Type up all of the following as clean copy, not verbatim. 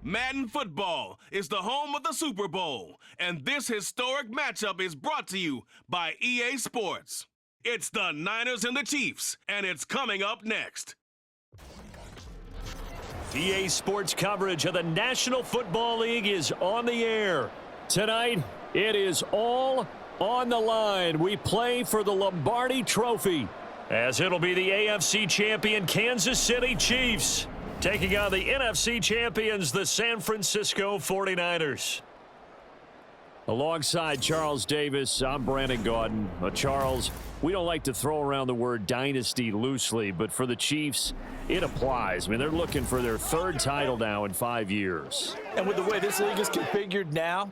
Madden Football is the home of the Super Bowl, and this historic matchup is brought to you by EA Sports. It's the Niners and the Chiefs, and it's coming up next. EA Sports coverage of the National Football League is on the air. Tonight, it is all on the line. We play for the Lombardi Trophy, as it'll be the AFC champion Kansas City Chiefs taking on the NFC champions, the San Francisco 49ers. Alongside Charles Davis, I'm Brandon Gaudin. Charles, we don't like to throw around the word dynasty loosely, but for the Chiefs, it applies. I mean, they're looking for their third title now in 5 years. And with the way this league is configured now,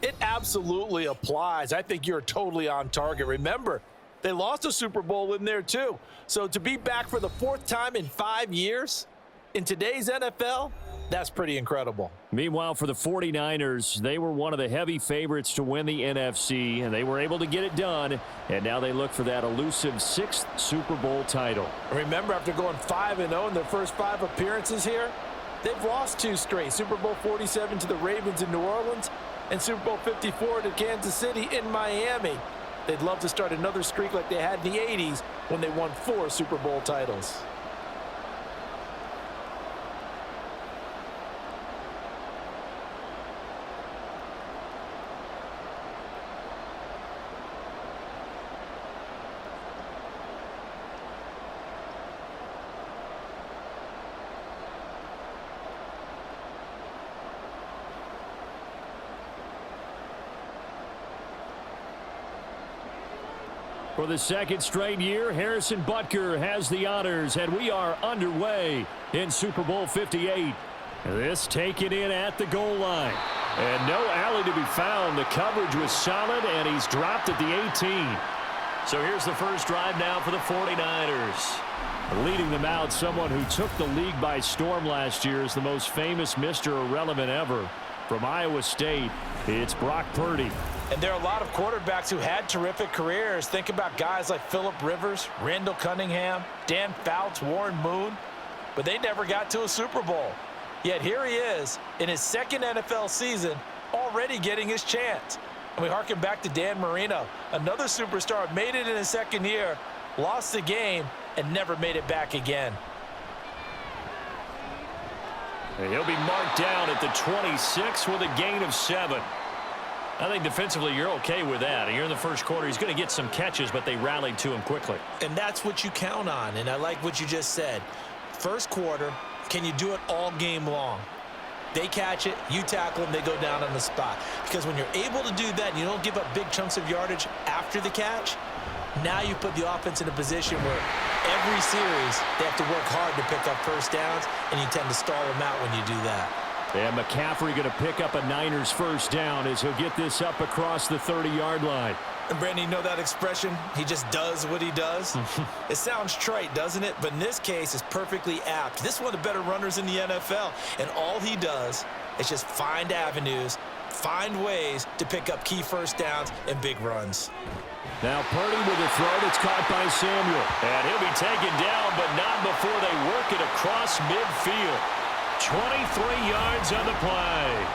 it absolutely applies. I think you're totally on target. Remember, they lost a Super Bowl in there too. So to be back for the fourth time in 5 years, in today's NFL, that's pretty incredible. Meanwhile, for the 49ers, they were one of the heavy favorites to win the NFC, and they were able to get it done, and now they look for that elusive 6th Super Bowl title. Remember, after going 5-0 in their first 5 appearances here, they've lost 2 straight. Super Bowl 47 to the Ravens in New Orleans, and Super Bowl 54 to Kansas City in Miami. They'd love to start another streak like they had in the 80s when they won 4 Super Bowl titles. For the second straight year, Harrison Butker has the honors, and we are underway in Super Bowl 58. This taken in at the goal line. And no alley to be found. The coverage was solid, and he's dropped at the 18. So here's the first drive now for the 49ers. Leading them out, someone who took the league by storm last year is the most famous Mr. Irrelevant ever. From Iowa State, it's Brock Purdy. And there are a lot of quarterbacks who had terrific careers. Think about guys like Phillip Rivers, Randall Cunningham, Dan Fouts, Warren Moon. But they never got to a Super Bowl. Yet here he is in his second NFL season, already getting his chance. And we harken back to Dan Marino, another superstar, made it in his second year, lost the game, and never made it back again. And he'll be marked down at the 26 with a gain of 7. I think defensively you're okay with that. And you're in the first quarter. He's going to get some catches, but they rallied to him quickly. And that's what you count on. And I like what you just said. First quarter, can you do it all game long? They catch it, you tackle them, they go down on the spot. Because when you're able to do that and you don't give up big chunks of yardage after the catch, now you put the offense in a position where every series they have to work hard to pick up first downs, and you tend to stall them out when you do that. And McCaffrey going to pick up a Niners first down as he'll get this up across the 30-yard line. And Brandon, you know that expression? He just does what he does. It sounds trite, doesn't it? But in this case, it's perfectly apt. This is one of the better runners in the NFL, and all he does is just find avenues, find ways to pick up key first downs and big runs. Now Purdy with a throw that's caught by Samuel. And he'll be taken down, but not before they work it across midfield. 23 yards on the play.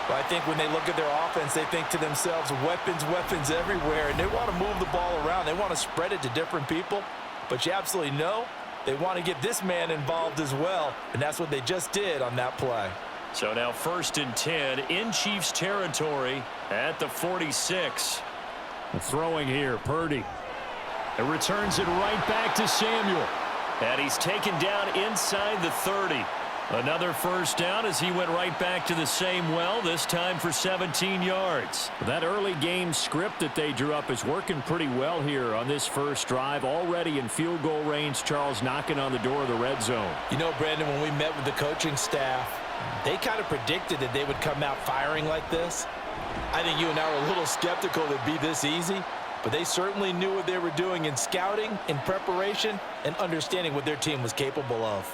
Well, I think when they look at their offense, they think to themselves, weapons, weapons everywhere, and they want to move the ball around. They want to spread it to different people, but you absolutely know they want to get this man involved as well, and that's what they just did on that play. So now 1st and 10 in Chiefs territory at the 46. Throwing here, Purdy. It returns it right back to Samuel. And he's taken down inside the 30. Another first down as he went right back to the same well, this time for 17 yards. That early game script that they drew up is working pretty well here on this first drive. Already in field goal range, Charles knocking on the door of the red zone. You know, Brandon, when we met with the coaching staff, they kind of predicted that they would come out firing like this. I think you and I were a little skeptical that it'd be this easy, but they certainly knew what they were doing in scouting, in preparation, and understanding what their team was capable of.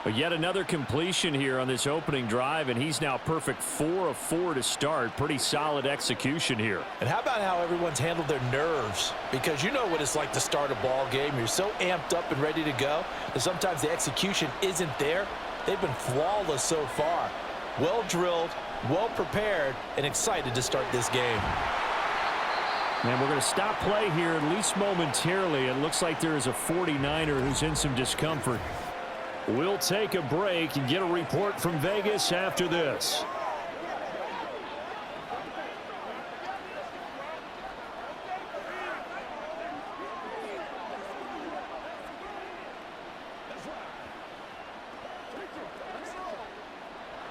But yet another completion here on this opening drive, and he's now perfect 4 of 4 to start. Pretty solid execution here. And how about how everyone's handled their nerves? Because you know what it's like to start a ball game. You're so amped up and ready to go that sometimes the execution isn't there. They've been flawless so far. well-drilled, well-prepared, and excited to start this game. And we're going to stop play here, at least momentarily. It looks like there is a 49er who's in some discomfort. We'll take a break and get a report from Vegas after this.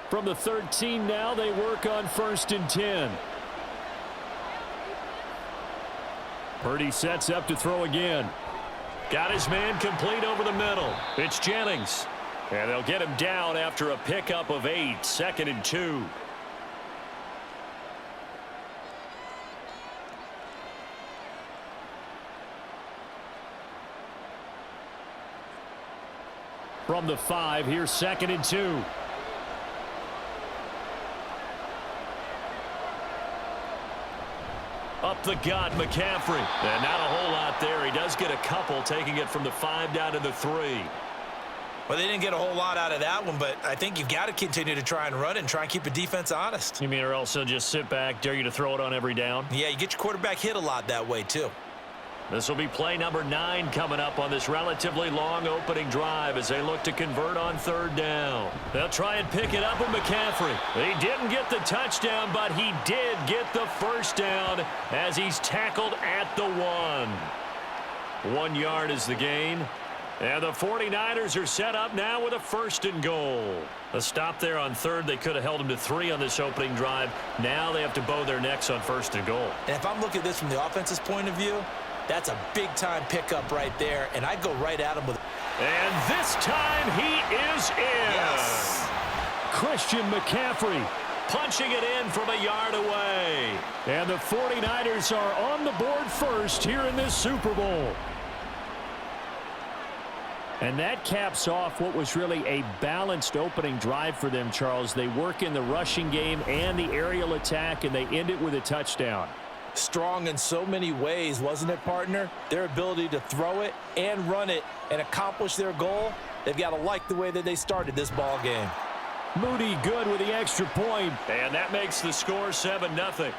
From the 13 now, they work on 1st and 10. Purdy sets up to throw again. Got his man complete over the middle. It's Jennings. And they'll get him down after a pickup of 8, 2nd and 2. From the 5, here's 2nd and 2. Up the gut, McCaffrey. And not a whole lot there. He does get a couple, taking it from the 5 down to the 3. Well, they didn't get a whole lot out of that one, but I think you've got to continue to try and run and try and keep the defense honest. You mean, or else they'll just sit back, dare you to throw it on every down? Yeah, you get your quarterback hit a lot that way, too. This will be play number 9 coming up on this relatively long opening drive as they look to convert on 3rd down. They'll try and pick it up with McCaffrey. He didn't get the touchdown, but he did get the 1st down as he's tackled at the 1. 1 yard is the gain. And the 49ers are set up now with a 1st and goal. A stop there on 3rd. They could have held him to 3 on this opening drive. Now they have to bow their necks on 1st and goal. And if I'm looking at this from the offense's point of view, that's a big-time pickup right there, and I go right at him with. And this time he is in. Yes. Christian McCaffrey punching it in from a yard away. And the 49ers are on the board first here in this Super Bowl. And that caps off what was really a balanced opening drive for them, Charles. They work in the rushing game and the aerial attack, and they end it with a touchdown. Strong in so many ways, wasn't it, partner? Their ability to throw it and run it and accomplish their goal, they've got to like the way that they started this ball game. Moody good with the extra point, and that makes the score 7-0.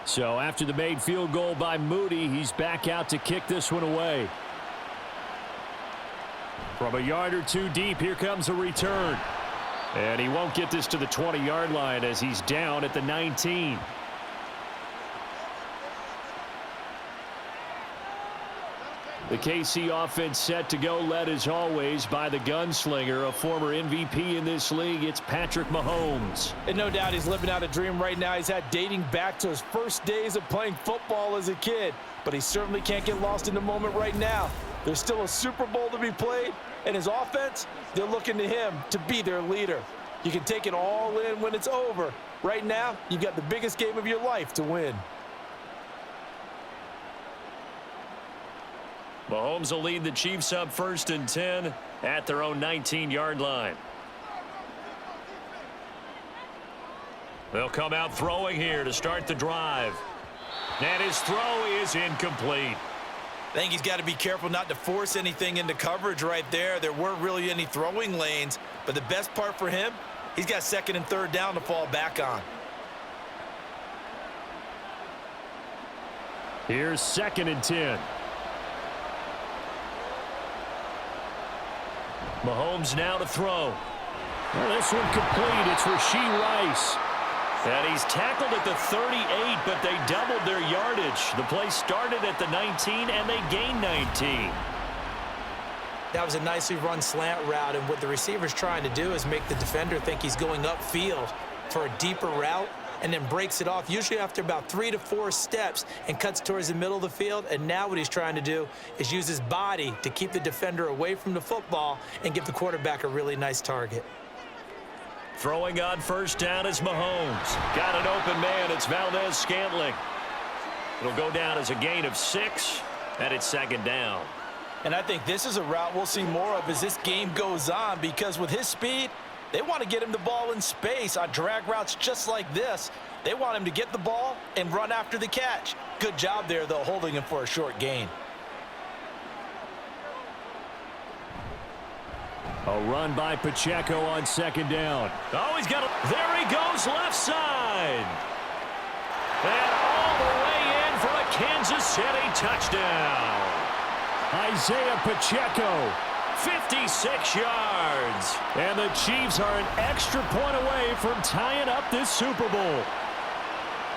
So after the made field goal by Moody, he's back out to kick this one away. From a yard or 2 deep, here comes a return. And he won't get this to the 20-yard line as he's down at the 19. The KC offense set to go, led as always by the gunslinger, a former MVP in this league. It's Patrick Mahomes. And no doubt he's living out a dream right now. He's had dating back to his first days of playing football as a kid. But he certainly can't get lost in the moment right now. There's still a Super Bowl to be played, and his offense, they're looking to him to be their leader. You can take it all in when it's over. Right now, you've got the biggest game of your life to win. Mahomes will lead the Chiefs up 1st and 10 at their own 19-yard line. They'll come out throwing here to start the drive. And his throw is incomplete. I think he's got to be careful not to force anything into coverage right there. There weren't really any throwing lanes, but the best part for him, he's got 2nd and 3rd down to fall back on. Here's 2nd and 10. Mahomes now to throw. Well, this one complete. It's Rashee Rice. And he's tackled at the 38, but they doubled their yardage. The play started at the 19, and they gained 19. That was a nicely run slant route, and what the receiver's trying to do is make the defender think he's going upfield for a deeper route, and then breaks it off, usually after about 3 to 4 steps, and cuts towards the middle of the field. And now what he's trying to do is use his body to keep the defender away from the football and give the quarterback a really nice target. Throwing on 1st down is Mahomes. Got an open man. It's Valdez-Scantling. It'll go down as a gain of 6, and it's second down. And I think this is a route we'll see more of as this game goes on, because with his speed, they want to get him the ball in space on drag routes just like this. They want him to get the ball and run after the catch. Good job there, though, holding him for a short gain. A run by Pacheco on second down. Oh, he's got a... There he goes, left side. And all the way in for a Kansas City touchdown. Isaiah Pacheco, 56 yards. And the Chiefs are an extra point away from tying up this Super Bowl.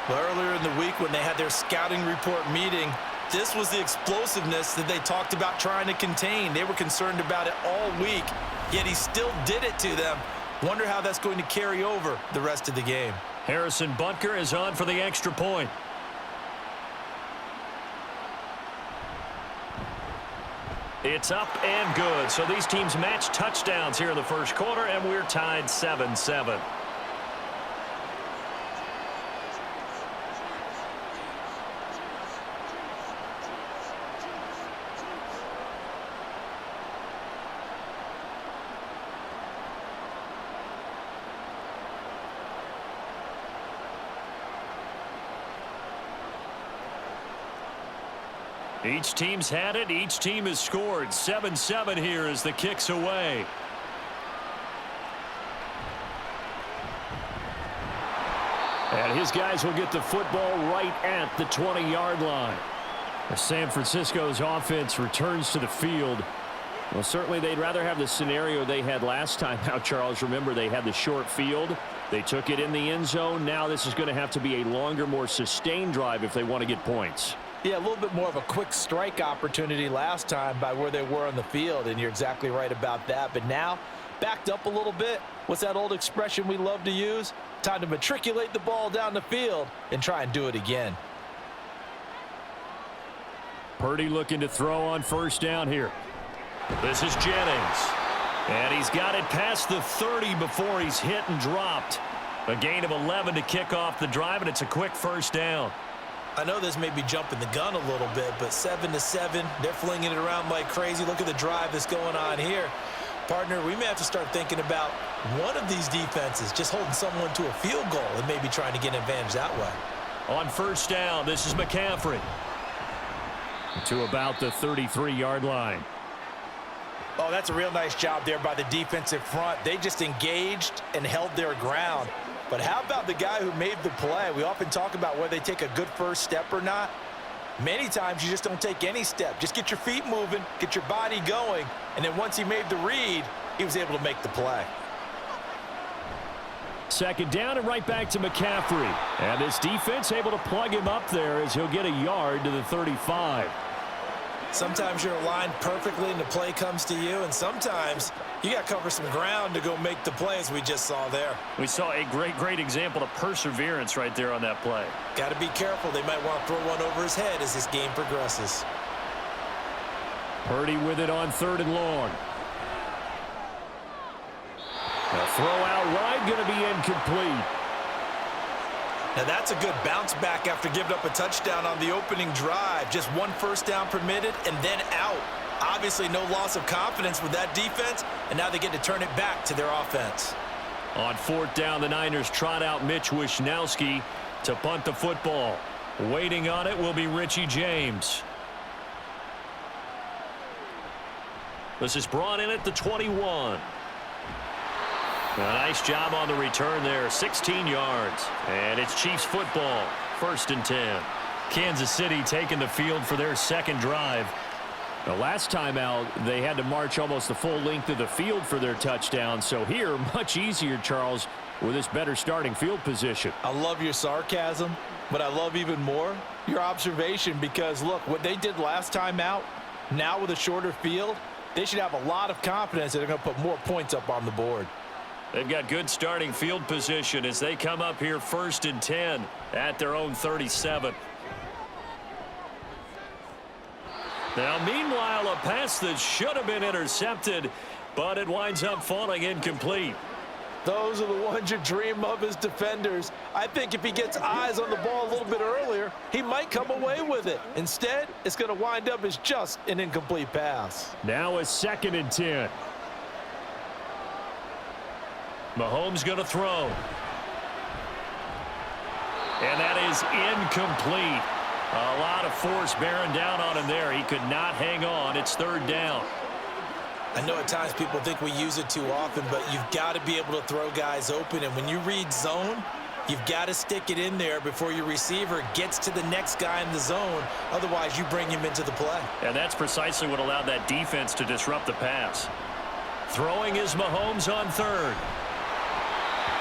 Well, earlier in the week when they had their scouting report meeting, this was the explosiveness that they talked about trying to contain. They were concerned about it all week, yet he still did it to them. Wonder how that's going to carry over the rest of the game. Harrison Butker is on for the extra point. It's up and good. So these teams match touchdowns here in the first quarter, and we're tied 7-7. Each team's had it. Each team has scored. 7-7 here as the kick's away. And his guys will get the football right at the 20-yard line. As San Francisco's offense returns to the field. Well, certainly they'd rather have the scenario they had last time out, Charles. Remember, they had the short field. They took it in the end zone. Now this is going to have to be a longer, more sustained drive if they want to get points. Yeah, a little bit more of a quick strike opportunity last time by where they were on the field, and you're exactly right about that. But now, backed up a little bit. What's that old expression we love to use? Time to matriculate the ball down the field and try and do it again. Purdy looking to throw on first down here. This is Jennings. And he's got it past the 30 before he's hit and dropped. A gain of 11 to kick off the drive, and it's a quick first down. I know this may be jumping the gun a little bit, but 7-7, they're flinging it around like crazy. Look at the drive that's going on here. Partner, we may have to start thinking about one of these defenses just holding someone to a field goal and maybe trying to get an advantage that way. On first down, this is McCaffrey. To about the 33-yard line. Oh, that's a real nice job there by the defensive front. They just engaged and held their ground. But how about the guy who made the play? We often talk about whether they take a good first step or not. Many times you just don't take any step. Just get your feet moving, get your body going, and then once he made the read, he was able to make the play. Second down and right back to McCaffrey. And this defense able to plug him up there as he'll get a yard to the 35. Sometimes you're aligned perfectly and the play comes to you, and sometimes you got to cover some ground to go make the play, as we just saw there. We saw a great example of perseverance right there on that play. Got to be careful. They might want to throw one over his head as this game progresses. Purdy with it on third and long. A throw out wide, going to be incomplete. Now that's a good bounce back after giving up a touchdown on the opening drive. Just one first down permitted and then out. Obviously no loss of confidence with that defense, and now they get to turn it back to their offense. On fourth down, the Niners trot out Mitch Wishnowsky to punt the football. Waiting on it will be Richie James. This is brought in at the 21. A nice job on the return there, 16 yards. And it's Chiefs football, 1st and 10. Kansas City taking the field for their second drive. The last time out, they had to march almost the full length of the field for their touchdown. So here, much easier, Charles, with this better starting field position. I love your sarcasm, but I love even more your observation, because, look, what they did last time out, now with a shorter field, they should have a lot of confidence that they're going to put more points up on the board. They've got good starting field position as they come up here 1st and 10 at their own 37. Now, meanwhile, a pass that should have been intercepted, but it winds up falling incomplete. Those are the ones you dream of as defenders. I think if he gets eyes on the ball a little bit earlier, he might come away with it. Instead, it's going to wind up as just an incomplete pass. Now a 2nd and 10. Mahomes going to throw. And that is incomplete. A lot of force bearing down on him there. He could not hang on. It's 3rd down. I know at times people think we use it too often, but you've got to be able to throw guys open. And when you read zone, you've got to stick it in there before your receiver gets to the next guy in the zone. Otherwise, you bring him into the play. And that's precisely what allowed that defense to disrupt the pass. Throwing is Mahomes on 3rd.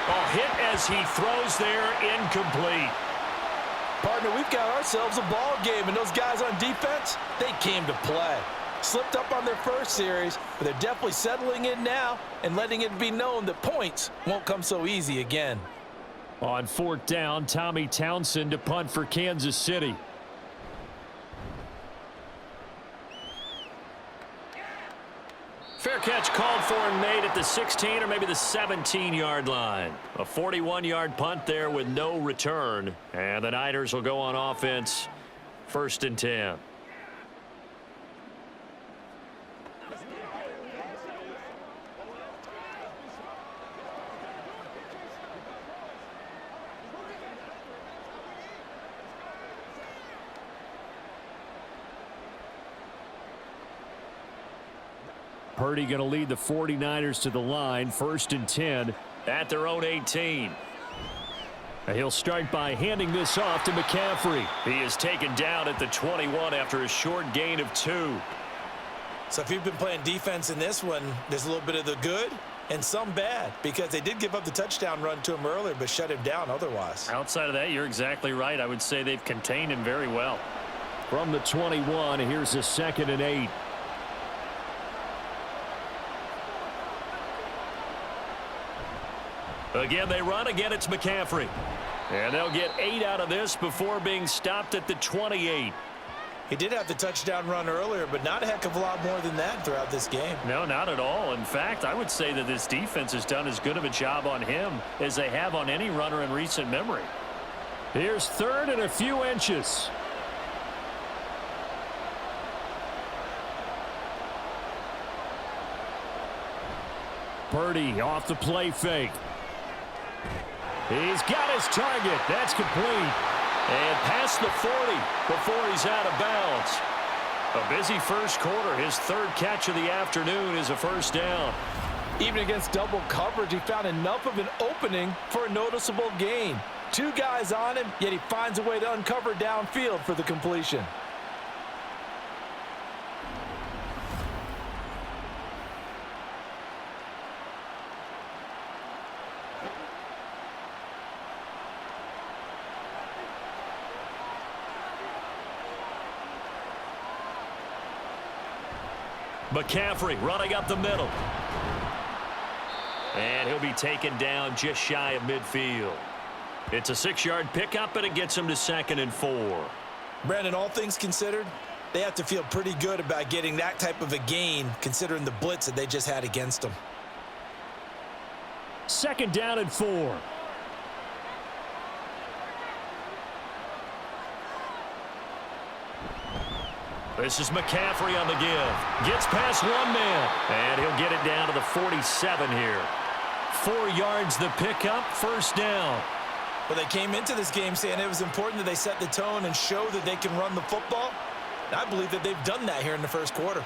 A hit as he throws there, incomplete. Partner, we've got ourselves a ball game, and those guys on defense, they came to play. Slipped up on their first series, but they're definitely settling in now and letting it be known that points won't come so easy again. On 4th down, Tommy Townsend to punt for Kansas City. Fair catch called for and made at the 16 or maybe the 17-yard line. A 41-yard punt there with no return. And the Niners will go on offense, 1st and 10. Purdy going to lead the 49ers to the line, 1st and 10 at their own 18. And he'll start by handing this off to McCaffrey. He is taken down at the 21 after a short gain of 2. So if you've been playing defense in this one, there's a little bit of the good and some bad, because they did give up the touchdown run to him earlier but shut him down otherwise. Outside of that, you're exactly right. I would say they've contained him very well. From the 21, here's a 2nd and 8. Again, they run. Again, it's McCaffrey. And they'll get 8 out of this before being stopped at the 28. He did have the touchdown run earlier, but not a heck of a lot more than that throughout this game. No, not at all. In fact, I would say that this defense has done as good of a job on him as they have on any runner in recent memory. Here's 3rd and a few inches. Purdy off the play fake. He's got his target. That's complete. And past the 40 before he's out of bounds. A busy first quarter. His 3rd catch of the afternoon is a 1st down. Even against double coverage, he found enough of an opening for a noticeable gain. 2 guys on him, yet he finds a way to uncover downfield for the completion. McCaffrey running up the middle. And he'll be taken down just shy of midfield. It's a 6-yard pickup, and it gets him to 2nd and 4. Brandon, all things considered, they have to feel pretty good about getting that type of a gain, considering the blitz that they just had against them. 2nd down and 4. This is McCaffrey on the give. Gets past one man. And he'll get it down to the 47 here. 4 yards the pickup, 1st down. Well, they came into this game saying it was important that they set the tone and show that they can run the football. And I believe that they've done that here in the first quarter.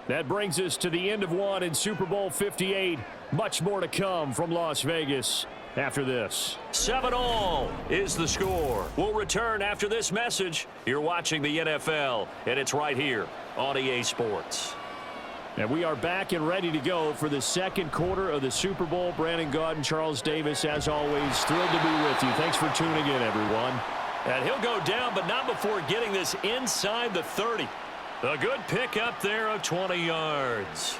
That brings us to the end of one in Super Bowl 58. Much more to come from Las Vegas after this. 7-all is the score. We'll return after this message. You're watching the NFL, and it's right here on EA Sports. And we are back and ready to go for the second quarter of the Super Bowl. Brandon Gaudin, Charles Davis, as always, thrilled to be with you. Thanks for tuning in, everyone. And he'll go down, but not before getting this inside the 30. A good pick up there of 20 yards.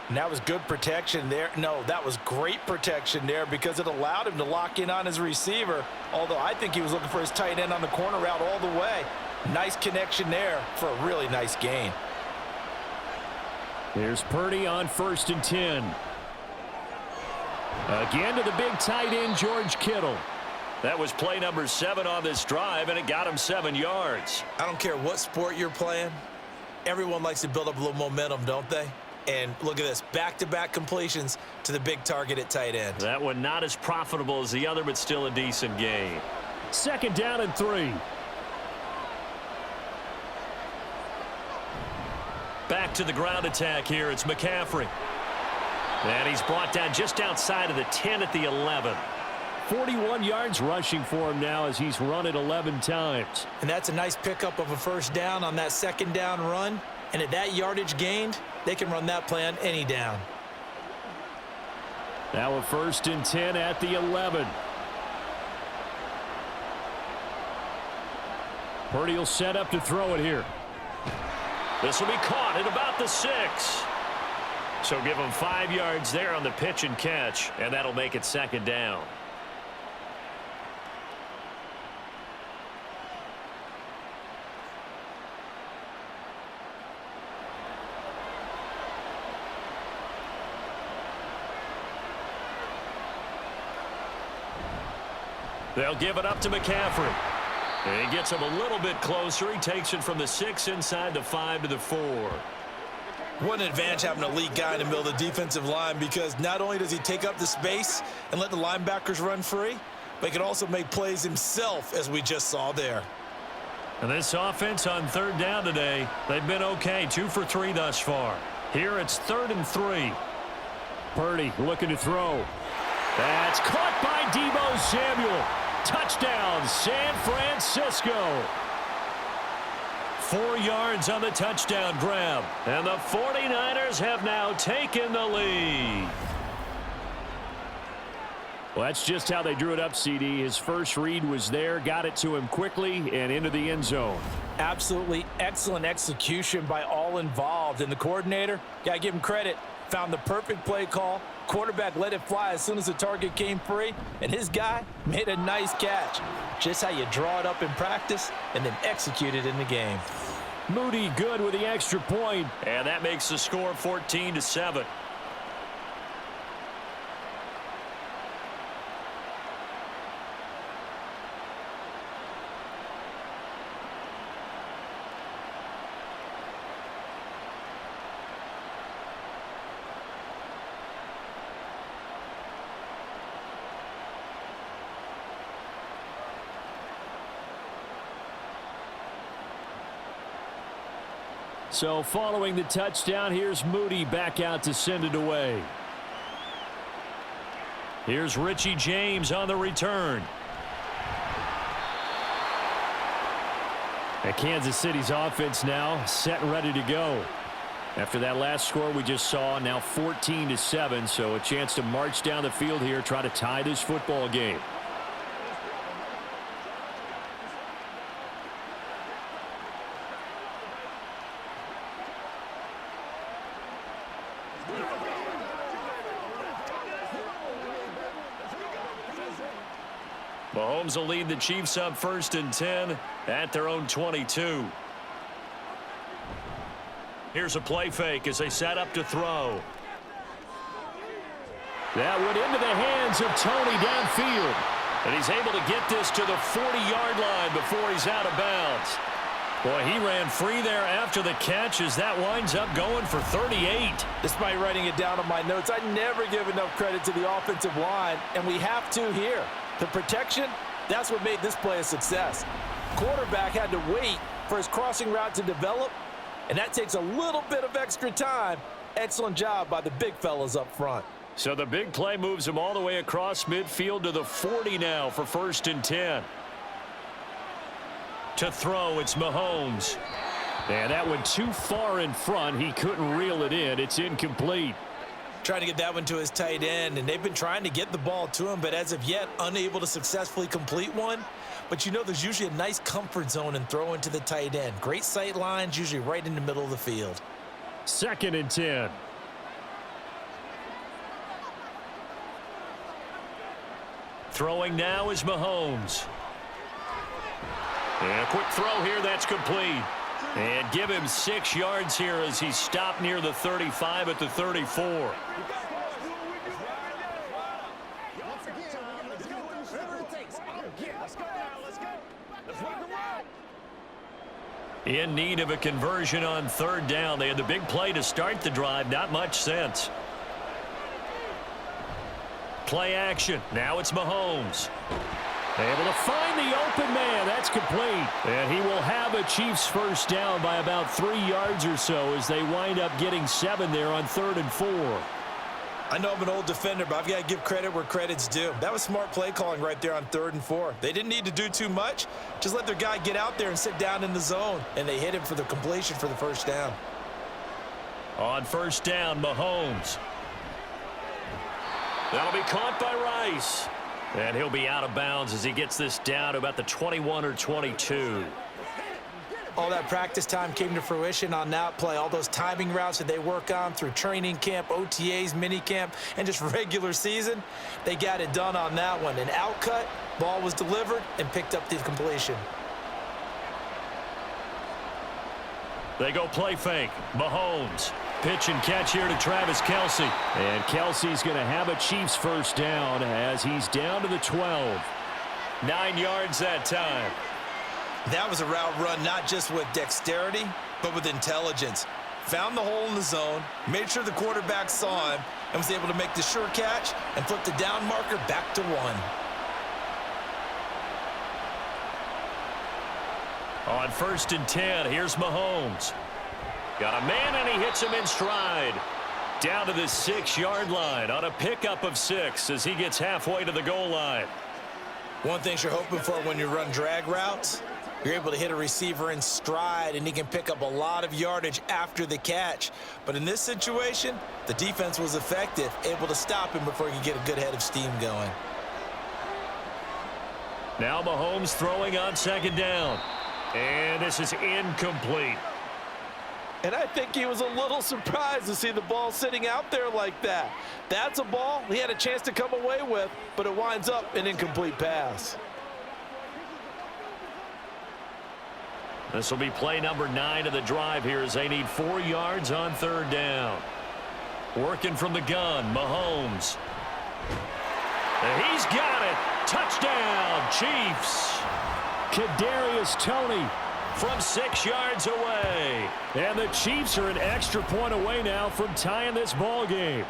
And that was good protection there. No, that was great protection there because it allowed him to lock in on his receiver, although I think he was looking for his tight end on the corner route all the way. Nice connection there for a really nice gain. Here's Purdy on 1st and 10. Again to the big tight end, George Kittle. That was play number 7 on this drive, and it got him 7 yards. I don't care what sport you're playing. Everyone likes to build up a little momentum, don't they? And look at this, back-to-back completions to the big target at tight end. That one not as profitable as the other, but still a decent gain. 2nd down and 3. Back to the ground attack here. It's McCaffrey. And he's brought down just outside of the 10 at the 11. 41 yards rushing for him now as he's run it 11 times. And that's a nice pickup of a 1st down on that 2nd down run. And at that yardage gained, they can run that play on any down. Now a 1st and 10 at the 11. Purdy will set up to throw it here. This will be caught at about the 6. So give him 5 yards there on the pitch and catch, and that'll make it 2nd down. They'll give it up to McCaffrey. And he gets him a little bit closer. He takes it from the 6 inside the 5 to the 4. What an advantage having a elite guy in the middle of the defensive line, because not only does he take up the space and let the linebackers run free, but he can also make plays himself, as we just saw there. And this offense on 3rd down today, they've been okay. 2 for 3 thus far. Here it's 3rd and 3. Purdy looking to throw. That's caught by Deebo Samuel. Touchdown, San Francisco. 4 yards on the touchdown grab. And the 49ers have now taken the lead. Well, that's just how they drew it up, CD. His first read was there, got it to him quickly, and into the end zone. Absolutely excellent execution by all involved. And the coordinator, got to give him credit, found the perfect play call. Quarterback let it fly as soon as the target came free, and his guy made a nice catch. Just how you draw it up in practice and then execute it in the game. Moody good with the extra point, and that makes the score 14-7. So following the touchdown, here's Moody back out to send it away. Here's Richie James on the return. And Kansas City's offense now set and ready to go. After that last score we just saw, now 14-7, so a chance to march down the field here, try to tie this football game. Mahomes will lead the Chiefs up 1st and 10 at their own 22. Here's a play fake as they set up to throw. That went into the hands of Tony downfield. And he's able to get this to the 40-yard line before he's out of bounds. Boy, he ran free there after the catch as that winds up going for 38. Despite writing it down on my notes, I never give enough credit to the offensive line, and we have to here. The protection, that's what made this play a success. Quarterback had to wait for his crossing route to develop, and that takes a little bit of extra time. Excellent job by the big fellas up front. So the big play moves him all the way across midfield to the 40 now for 1st and 10. To throw, it's Mahomes. And that went too far in front. He couldn't reel it in. It's incomplete. Trying to get that one to his tight end, and they've been trying to get the ball to him, but as of yet, unable to successfully complete one. But you know, there's usually a nice comfort zone in throwing to the tight end. Great sight lines, usually right in the middle of the field. 2nd and 10. Throwing now is Mahomes. And a quick throw here, that's complete. And give him 6 yards here as he stopped near the 35 at the 34. In need of a conversion on 3rd down. They had the big play to start the drive. Not much sense. Play action. Now it's Mahomes. Able to find the open man. That's complete. And he will have a Chiefs first down by about 3 yards or so as they wind up getting 7 there on 3rd and 4. I know I'm an old defender, but I've got to give credit where credit's due. That was smart play calling right there on 3rd and 4. They didn't need to do too much. Just let their guy get out there and sit down in the zone. And they hit him for the completion for the first down. On 1st down, Mahomes. That'll be caught by Rice. And he'll be out of bounds as he gets this down to about the 21 or 22. All that practice time came to fruition on that play. All those timing routes that they work on through training camp, OTAs, minicamp, and just regular season, they got it done on that one. An outcut, ball was delivered, and picked up the completion. They go play fake. Mahomes. Pitch and catch here to Travis Kelce. And Kelce's going to have a Chiefs first down as he's down to the 12. 9 yards that time. That was a route run not just with dexterity, but with intelligence. Found the hole in the zone, made sure the quarterback saw him, and was able to make the sure catch and flip the down marker back to 1. On 1st and 10, here's Mahomes. Got a man, and he hits him in stride. Down to the 6-yard line on a pickup of 6 as he gets halfway to the goal line. One thing you're hoping for when you run drag routes, you're able to hit a receiver in stride, and he can pick up a lot of yardage after the catch. But in this situation, the defense was effective, able to stop him before he could get a good head of steam going. Now Mahomes throwing on 2nd down. And this is incomplete. And I think he was a little surprised to see the ball sitting out there like that. That's a ball he had a chance to come away with, but it winds up an incomplete pass. This will be play number 9 of the drive here as they need 4 yards on 3rd down. Working from the gun, Mahomes. And he's got it. Touchdown, Chiefs. Kadarius Toney from 6 yards away. And the Chiefs are an extra point away now from tying this ball game.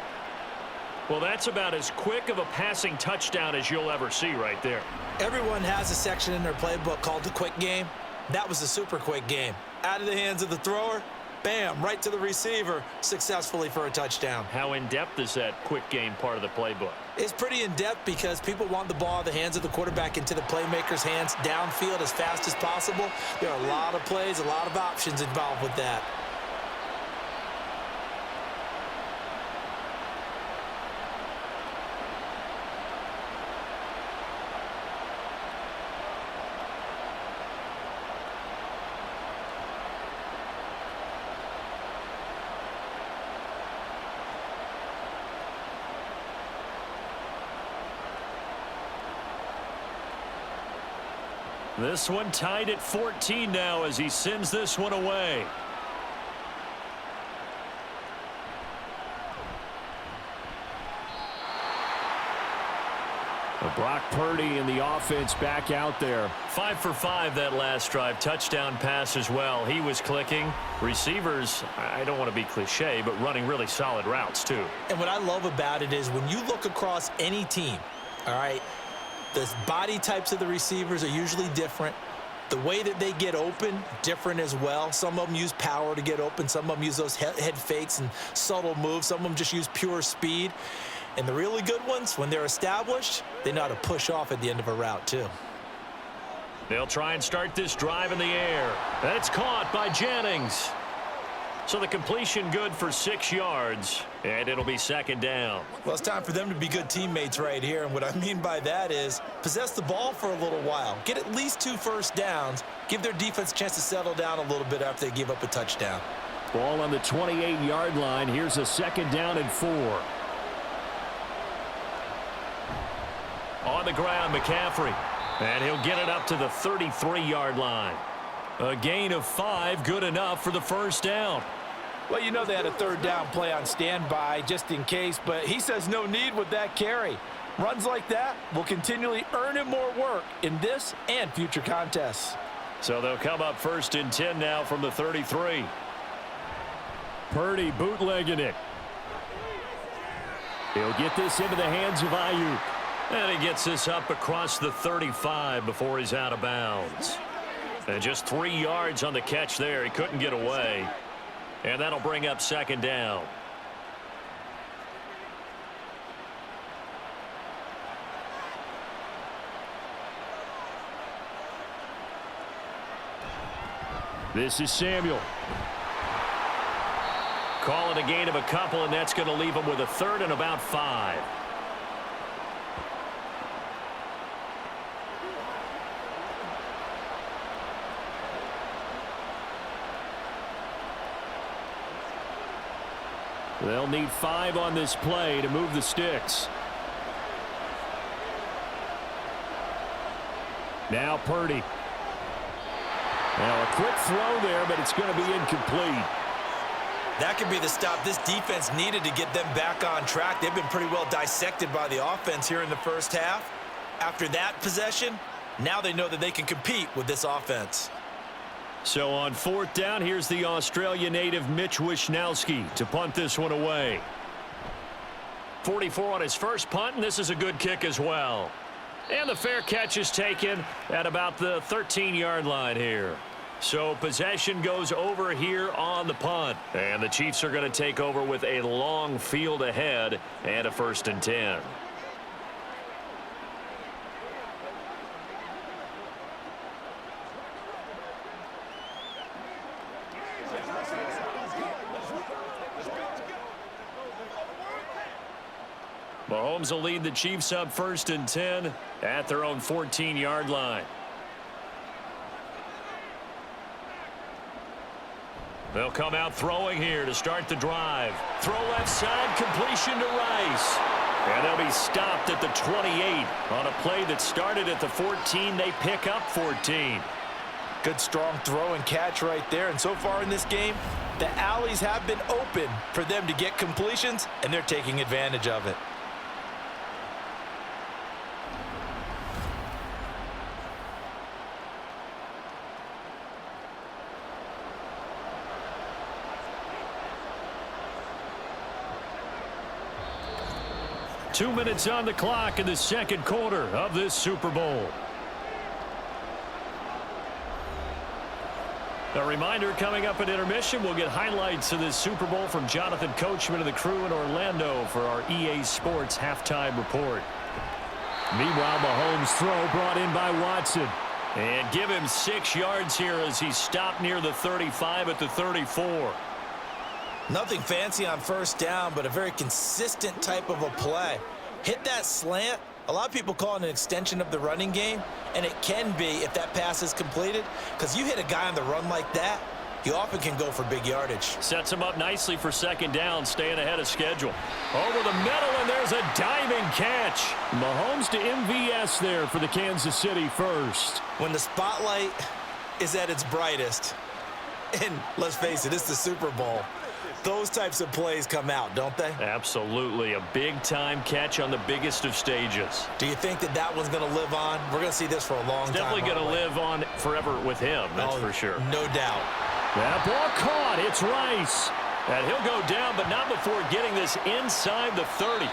Well, that's about as quick of a passing touchdown as you'll ever see right there. Everyone has a section in their playbook called the quick game. That was a super quick game. Out of the hands of the thrower, bam, right to the receiver, successfully for a touchdown. How in-depth is that quick game part of the playbook? It's pretty in-depth because people want the ball in the hands of the quarterback into the playmaker's hands downfield as fast as possible. There are a lot of plays, a lot of options involved with that. This one tied at 14 now as he sends this one away. Brock Purdy and the offense back out there. 5 for 5 that last drive. Touchdown pass as well. He was clicking. Receivers, I don't want to be cliche, but running really solid routes too. And what I love about it is when you look across any team, all right, the body types of the receivers are usually different. The way that they get open, different as well. Some of them use power to get open. Some of them use those head fakes and subtle moves. Some of them just use pure speed. And the really good ones, when they're established, they know how to push off at the end of a route too. They'll try and start this drive in the air. That's caught by Jennings. So the completion good for 6 yards, and it'll be 2nd down. Well, it's time for them to be good teammates right here, and what I mean by that is possess the ball for a little while, get at least 2 first downs, give their defense a chance to settle down a little bit after they give up a touchdown. Ball on the 28-yard line. Here's a 2nd down and 4. On the ground, McCaffrey. And he'll get it up to the 33-yard line. A gain of 5, good enough for the first down. Well, you know they had a third down play on standby just in case, but he says no need with that carry. Runs like that will continually earn him more work in this and future contests. So they'll come up 1st and 10 now from the 33. Purdy bootlegging it. He'll get this into the hands of Ayuk. And he gets this up across the 35 before he's out of bounds. And just 3 yards on the catch there. He couldn't get away. And that'll bring up 2nd down. This is Samuel. Call it a gain of a couple, and that's going to leave him with a 3rd and about 5. They'll need 5 on this play to move the sticks. Now Purdy. Now a quick throw there, but it's going to be incomplete. That could be the stop this defense needed to get them back on track. They've been pretty well dissected by the offense here in the first half. After that possession, now they know that they can compete with this offense. So on 4th down, here's the Australia native Mitch Wishnowski to punt this one away. 44 on his first punt, and this is a good kick as well. And the fair catch is taken at about the 13-yard line here. So possession goes over here on the punt. And the Chiefs are going to take over with a long field ahead and a 1st and 10. Mahomes will lead the Chiefs up 1st and 10 at their own 14-yard line. They'll come out throwing here to start the drive. Throw left side, completion to Rice. And they'll be stopped at the 28 on a play that started at the 14. They pick up 14. Good strong throw and catch right there. And so far in this game, the alleys have been open for them to get completions, and they're taking advantage of it. Two minutes on the clock in the second quarter of this Super Bowl. A reminder, coming up at intermission, we'll get highlights of this Super Bowl from Jonathan Coachman and the crew in Orlando for our EA Sports halftime report. Meanwhile, Mahomes' throw brought in by Watson. And give him 6 yards here as he stopped near the 35 at the 34. Nothing fancy on 1st down, but a very consistent type of a play. Hit that slant. A lot of people call it an extension of the running game, and it can be if that pass is completed, because you hit a guy on the run like that, you often can go for big yardage. Sets him up nicely for 2nd down, staying ahead of schedule. Over the middle, and there's a diving catch. Mahomes to MVS there for the Kansas City first. When the spotlight is at its brightest, and let's face it, it's the Super Bowl, those types of plays come out, don't they? Absolutely. A big-time catch on the biggest of stages. Do you think that that one's going to live on? We're going to see this for a long time. Definitely going to live on forever with him, that's for sure. No doubt. That ball caught. It's Rice. And he'll go down, but not before getting this inside the 30.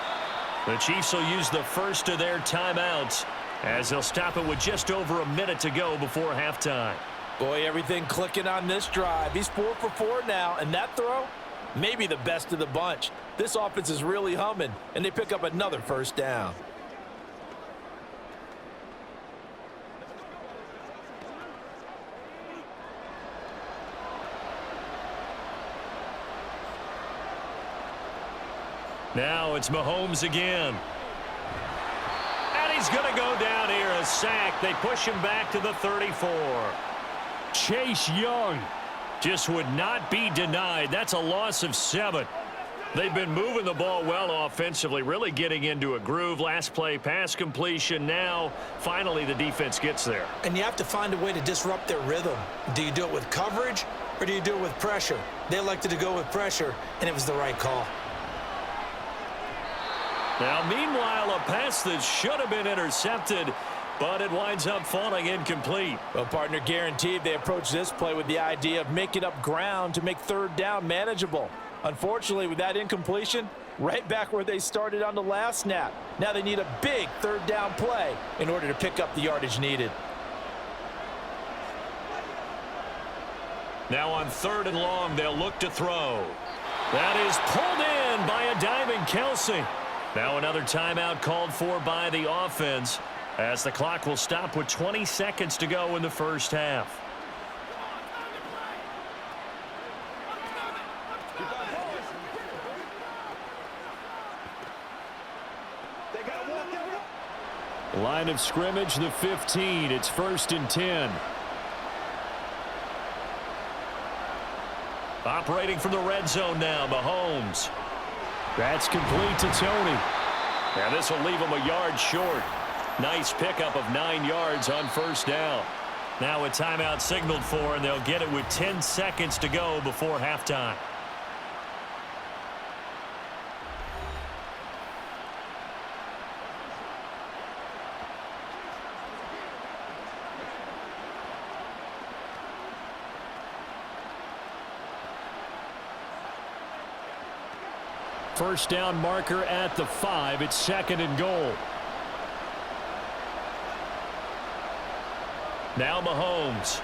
The Chiefs will use the first of their timeouts as they'll stop it with just over a minute to go before halftime. Boy, everything clicking on this drive. He's 4 for 4 now, and that throw, maybe the best of the bunch. This offense is really humming, and they pick up another 1st down. Now it's Mahomes again. And he's going to go down here, a sack. They push him back to the 34. Chase Young just would not be denied. That's a loss of 7. They've been moving the ball well offensively, really getting into a groove. Last play, pass completion. Now, finally, the defense gets there. And you have to find a way to disrupt their rhythm. Do you do it with coverage or do you do it with pressure? They elected to go with pressure, and it was the right call. Now, meanwhile, a pass that should have been intercepted, but it winds up falling incomplete. Well, partner, guaranteed they approach this play with the idea of making up ground to make third down manageable. Unfortunately, with that incompletion, right back where they started on the last snap. Now they need a big third down play in order to pick up the yardage needed. Now on 3rd and long, they'll look to throw. That is pulled in by a diving Kelsey. Now another timeout called for by the offense as the clock will stop with 20 seconds to go in the first half. Line of scrimmage, the 15. It's 1st and 10. Operating from the red zone now, Mahomes. That's complete to Tony. And this will leave him a yard short. Nice pickup of 9 yards on 1st down. Now a timeout signaled for, and they'll get it with 10 seconds to go before halftime. First down marker at the 5. It's 2nd and goal. Now Mahomes.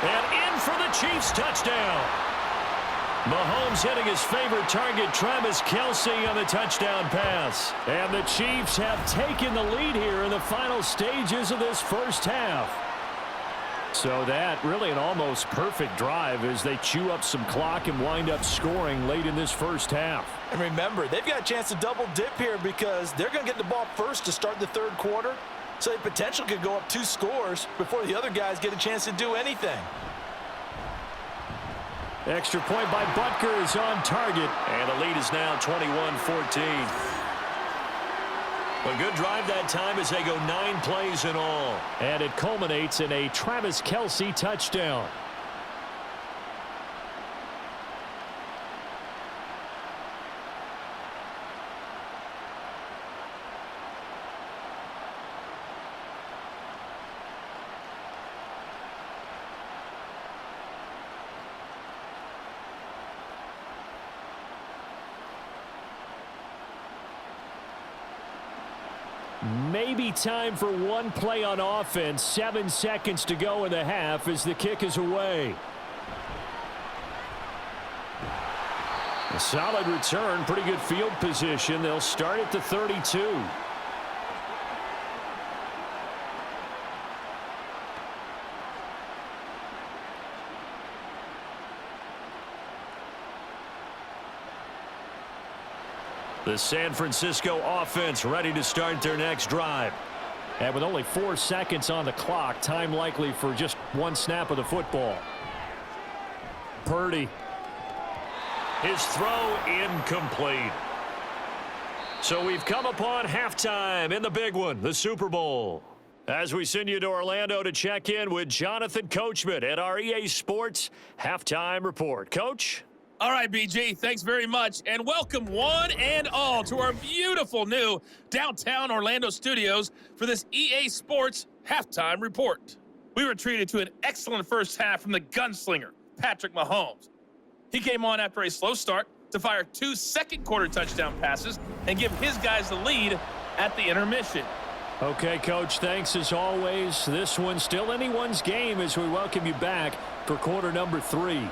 And in for the Chiefs touchdown. Mahomes hitting his favorite target, Travis Kelce, on the touchdown pass. And the Chiefs have taken the lead here in the final stages of this first half. So that really an almost perfect drive as they chew up some clock and wind up scoring late in this first half. And remember, they've got a chance to double dip here because they're going to get the ball first to start the 3rd quarter. So they potentially could go up 2 scores before the other guys get a chance to do anything. Extra point by Butker is on target. And the lead is now 21-14. A good drive that time as they go 9 plays in all. And it culminates in a Travis Kelce touchdown. Maybe time for one play on offense. 7 seconds to go in the half as the kick is away. A solid return, pretty good field position. They'll start at the 32. The San Francisco offense ready to start their next drive. And with only 4 seconds on the clock, time likely for just one snap of the football. Purdy. His throw incomplete. So we've come upon halftime in the big one, the Super Bowl. As we send you to Orlando to check in with Jonathan Coachman at our EA Sports Halftime Report. Coach? All right, BG, thanks very much, and welcome one and all to our beautiful new downtown Orlando studios for this EA Sports Halftime Report. We were treated to an excellent first half from the gunslinger, Patrick Mahomes. He came on after a slow start to fire 2 second-quarter touchdown passes and give his guys the lead at the intermission. Okay, Coach, thanks as always. This one's still anyone's game as we welcome you back for quarter number 3.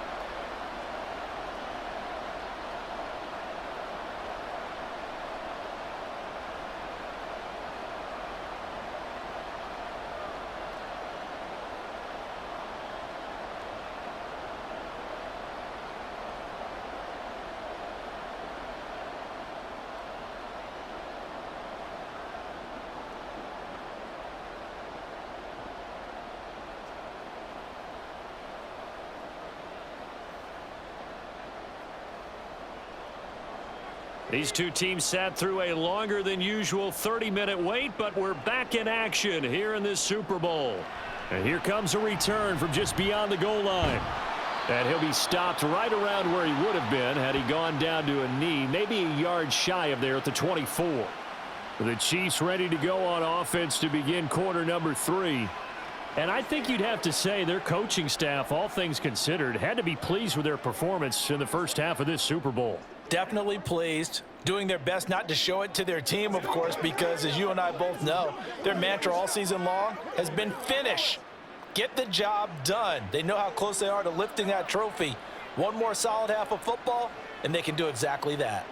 These two teams sat through a longer than usual 30-minute wait, but we're back in action here in this Super Bowl. And here comes a return from just beyond the goal line. And he'll be stopped right around where he would have been had he gone down to a knee, maybe a yard shy of there at the 24. The Chiefs ready to go on offense to begin quarter number 3. And I think you'd have to say their coaching staff, all things considered, had to be pleased with their performance in the first half of this Super Bowl. Definitely pleased, doing their best not to show it to their team, of course, because as you and I both know, their mantra all season long has been finish. Get the job done. They know how close they are to lifting that trophy. One more solid half of football, and they can do exactly that.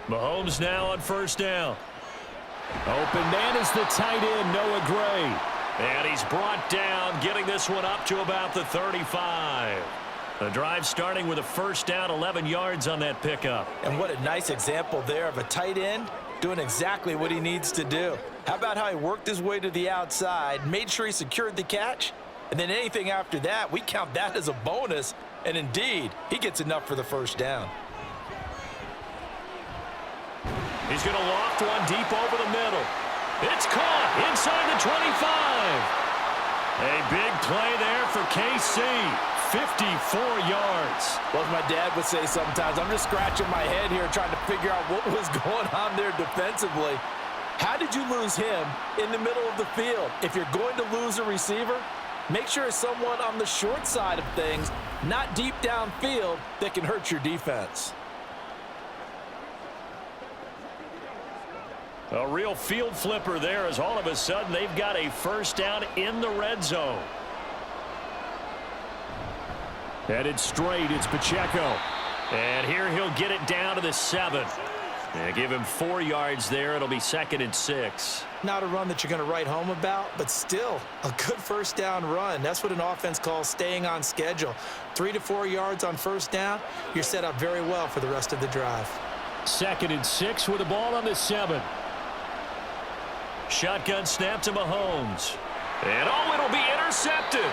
Mahomes now on first down. Open man is the tight end, Noah Gray. And he's brought down, getting this one up to about the 35. The drive starting with a first down, 11 yards on that pickup. And what a nice example there of a tight end doing exactly what he needs to do. How about how he worked his way to the outside, made sure he secured the catch, and then anything after that, we count that as a bonus. And indeed, he gets enough for the first down. He's going to loft one deep over the middle. It's caught inside the 25. A big play there for KC. 54 yards. Well, as my dad would say sometimes, I'm just scratching my head here trying to figure out what was going on there defensively. How did you lose him in the middle of the field? If you're going to lose a receiver, make sure it's someone on the short side of things, not deep downfield, that can hurt your defense. A real field flipper there as all of a sudden they've got a first down in the red zone. Headed straight, it's Pacheco. And here he'll get it down to the 7. And give him 4 yards there. It'll be 2nd and 6. Not a run that you're going to write home about, but still a good first down run. That's what an offense calls staying on schedule. 3 to 4 yards on first down, you're set up very well for the rest of the drive. 2nd and 6 with the ball on the 7. Shotgun snap to Mahomes. And it'll be intercepted.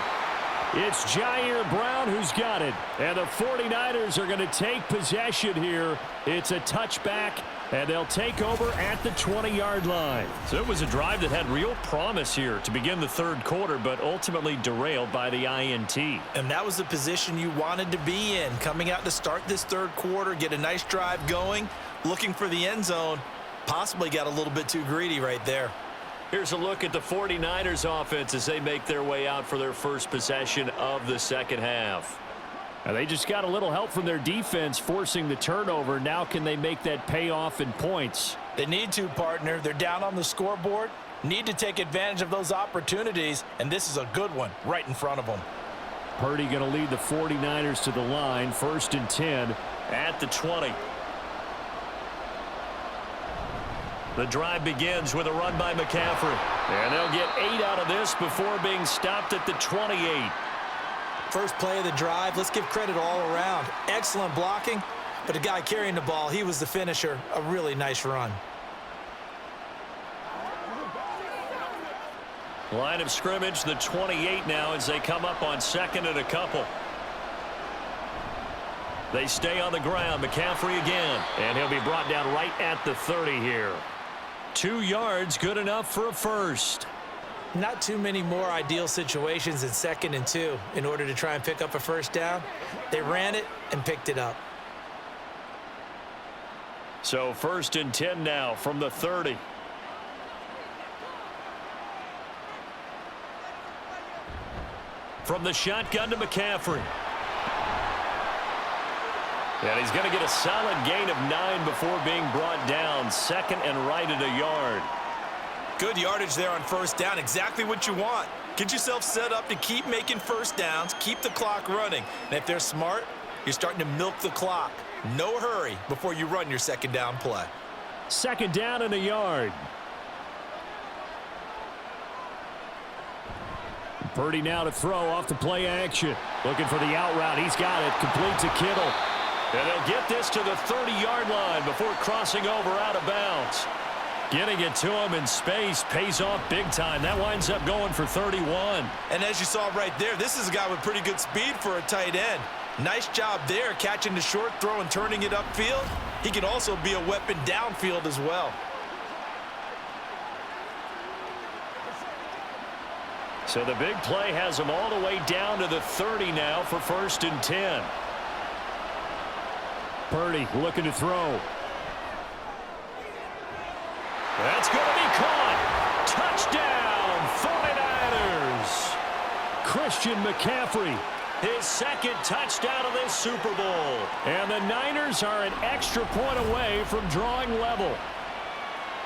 It's Jair Brown who's got it. And the 49ers are going to take possession here. It's a touchback, and they'll take over at the 20-yard line. So it was a drive that had real promise here to begin the third quarter, but ultimately derailed by the INT. And that was the position you wanted to be in, coming out to start this third quarter, get a nice drive going, looking for the end zone. Possibly got a little bit too greedy right there. Here's a look at the 49ers offense as they make their way out for their first possession of the second half. And they just got a little help from their defense forcing the turnover. Now can they make that pay off in points? They need to, partner. They're down on the scoreboard. Need to take advantage of those opportunities, and this is a good one right in front of them. Purdy going to lead the 49ers to the line. 1st and 10 at the 20. The drive begins with a run by McCaffrey. And they'll get 8 out of this before being stopped at the 28. First play of the drive, let's give credit all around. Excellent blocking, but the guy carrying the ball, he was the finisher. A really nice run. Line of scrimmage, the 28 now as they come up on 2nd and a couple. They stay on the ground. McCaffrey again. And he'll be brought down right at the 30 here. 2 yards, good enough for a first. Not too many more ideal situations in 2nd and 2 in order to try and pick up a first down. They ran it and picked it up. So 1st and 10 now from the 30. From the shotgun to McCaffrey. And he's going to get a solid gain of 9 before being brought down. 2nd and right at a yard. Good yardage there on first down. Exactly what you want. Get yourself set up to keep making first downs, keep the clock running. And if they're smart, you're starting to milk the clock. No hurry before you run your 2nd down play. 2nd down and a yard. Purdy now to throw off the play action. Looking for the out route. He's got it. Complete to Kittle. And they'll get this to the 30-yard line before crossing over out of bounds. Getting it to him in space pays off big time. That winds up going for 31. And as you saw right there, this is a guy with pretty good speed for a tight end. Nice job there catching the short throw and turning it upfield. he can also be a weapon downfield as well. So the big play has him all the way down to the 30 now for 1st and 10. Purdy looking to throw. That's going to be caught. Touchdown, 49ers. Christian McCaffrey, his 2nd touchdown of this Super Bowl. And the Niners are an extra point away from drawing level.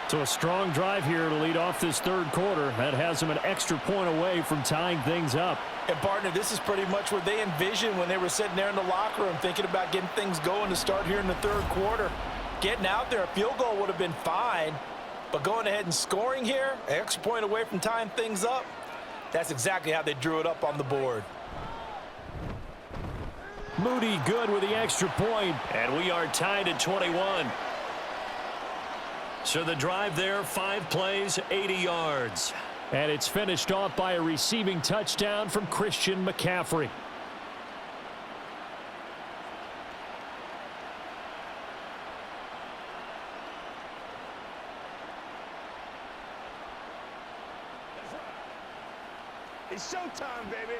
So a strong drive here to lead off this 3rd quarter. That has them an extra point away from tying things up. And, partner, this is pretty much what they envisioned when they were sitting there in the locker room thinking about getting things going to start here in the 3rd quarter. Getting out there, a field goal would have been fine. But going ahead and scoring here, an extra point away from tying things up, that's exactly how they drew it up on the board. Moody good with the extra point. And we are tied at 21. So the drive there, 5 plays, 80 yards. And it's finished off by a receiving touchdown from Christian McCaffrey. It's showtime, baby.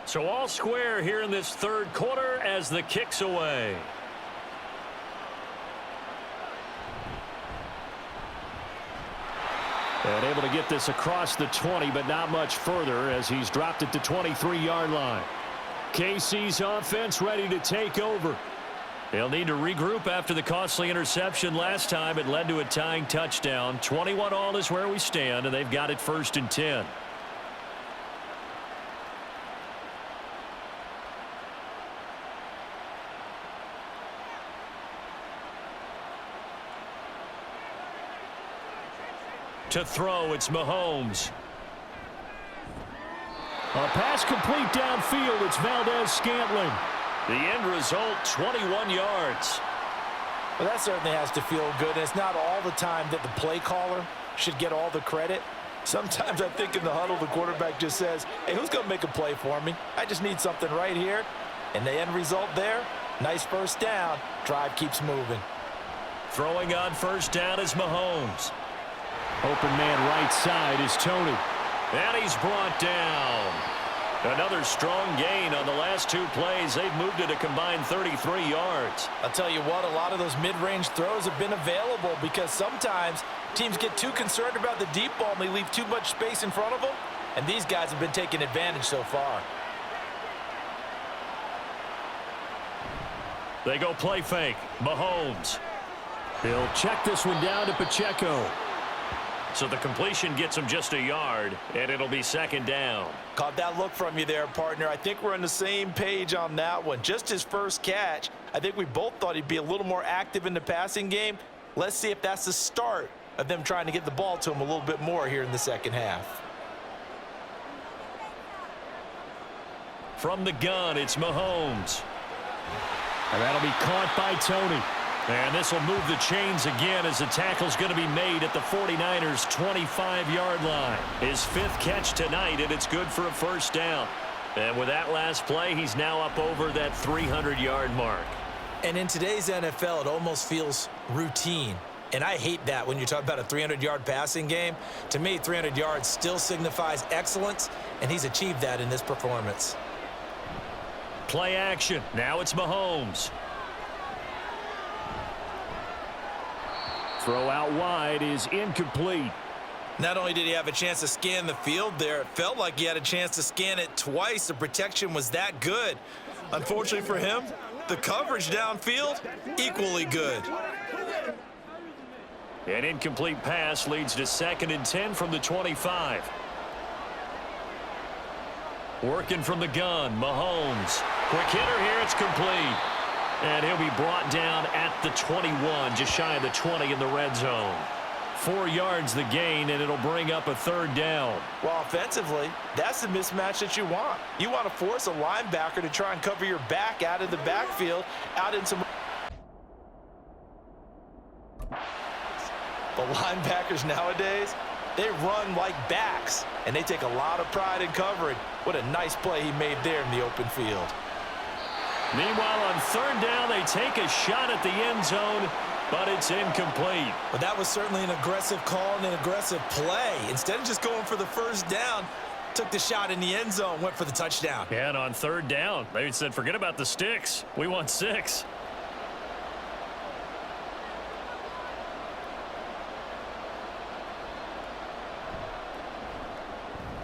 So all square here in this 3rd quarter as the kick's away. And able to get this across the 20, but not much further as he's dropped it to 23-yard line. KC's offense ready to take over. They'll need to regroup after the costly interception last time. It led to a tying touchdown. 21-all is where we stand, and they've got it 1st and 10. To throw, it's Mahomes. A pass complete downfield. It's Valdez-Scantling. The end result, 21 yards. Well, that certainly has to feel good. And it's not all the time that the play caller should get all the credit. Sometimes I think in the huddle, the quarterback just says, hey, who's going to make a play for me? I just need something right here. And the end result there, nice 1st down. Drive keeps moving. Throwing on 1st down is Mahomes. Open man right side is Tony. And he's brought down. Another strong gain on the last 2 plays. They've moved it a combined 33 yards. I'll tell you what, a lot of those mid-range throws have been available because sometimes teams get too concerned about the deep ball and they leave too much space in front of them. And these guys have been taking advantage so far. They go play fake. Mahomes. He'll check this one down to Pacheco. So the completion gets him just a yard, and it'll be 2nd down. Caught that look from you there, partner. I think we're on the same page on that one. Just his 1st catch. I think we both thought he'd be a little more active in the passing game. Let's see if that's the start of them trying to get the ball to him a little bit more here in the 2nd half. From the gun, it's Mahomes. And that'll be caught by Tony. And this will move the chains again as the tackle's going to be made at the 49ers' 25-yard line. His 5th catch tonight, and it's good for a 1st down. And with that last play, he's now up over that 300-yard mark. And in today's NFL, it almost feels routine. And I hate that when you talk about a 300-yard passing game. To me, 300 yards still signifies excellence, and he's achieved that in this performance. Play action. Now it's Mahomes. Throw out wide is incomplete. Not only did he have a chance to scan the field there, it felt like he had a chance to scan it twice. The protection was that good. Unfortunately for him, the coverage downfield, equally good. An incomplete pass leads to 2nd and 10 from the 25. Working from the gun, Mahomes. Quick hitter here, it's complete. And he'll be brought down at the 21, just shy of the 20 in the red zone. 4 yards the gain, and it'll bring up a 3rd down. Well, offensively, that's the mismatch that you want. You want to force a linebacker to try and cover your back out of the backfield, out in some... The linebackers nowadays, They run like backs, and they take a lot of pride in covering. What a nice play he made there in the open field. Meanwhile, on third down, they take a shot at the end zone, but it's incomplete. But that was certainly an aggressive call and an aggressive play. Instead of just going for the first down, took the shot in the end zone, went for the touchdown. Yeah, and on third down, they said, forget about the sticks. We want 6.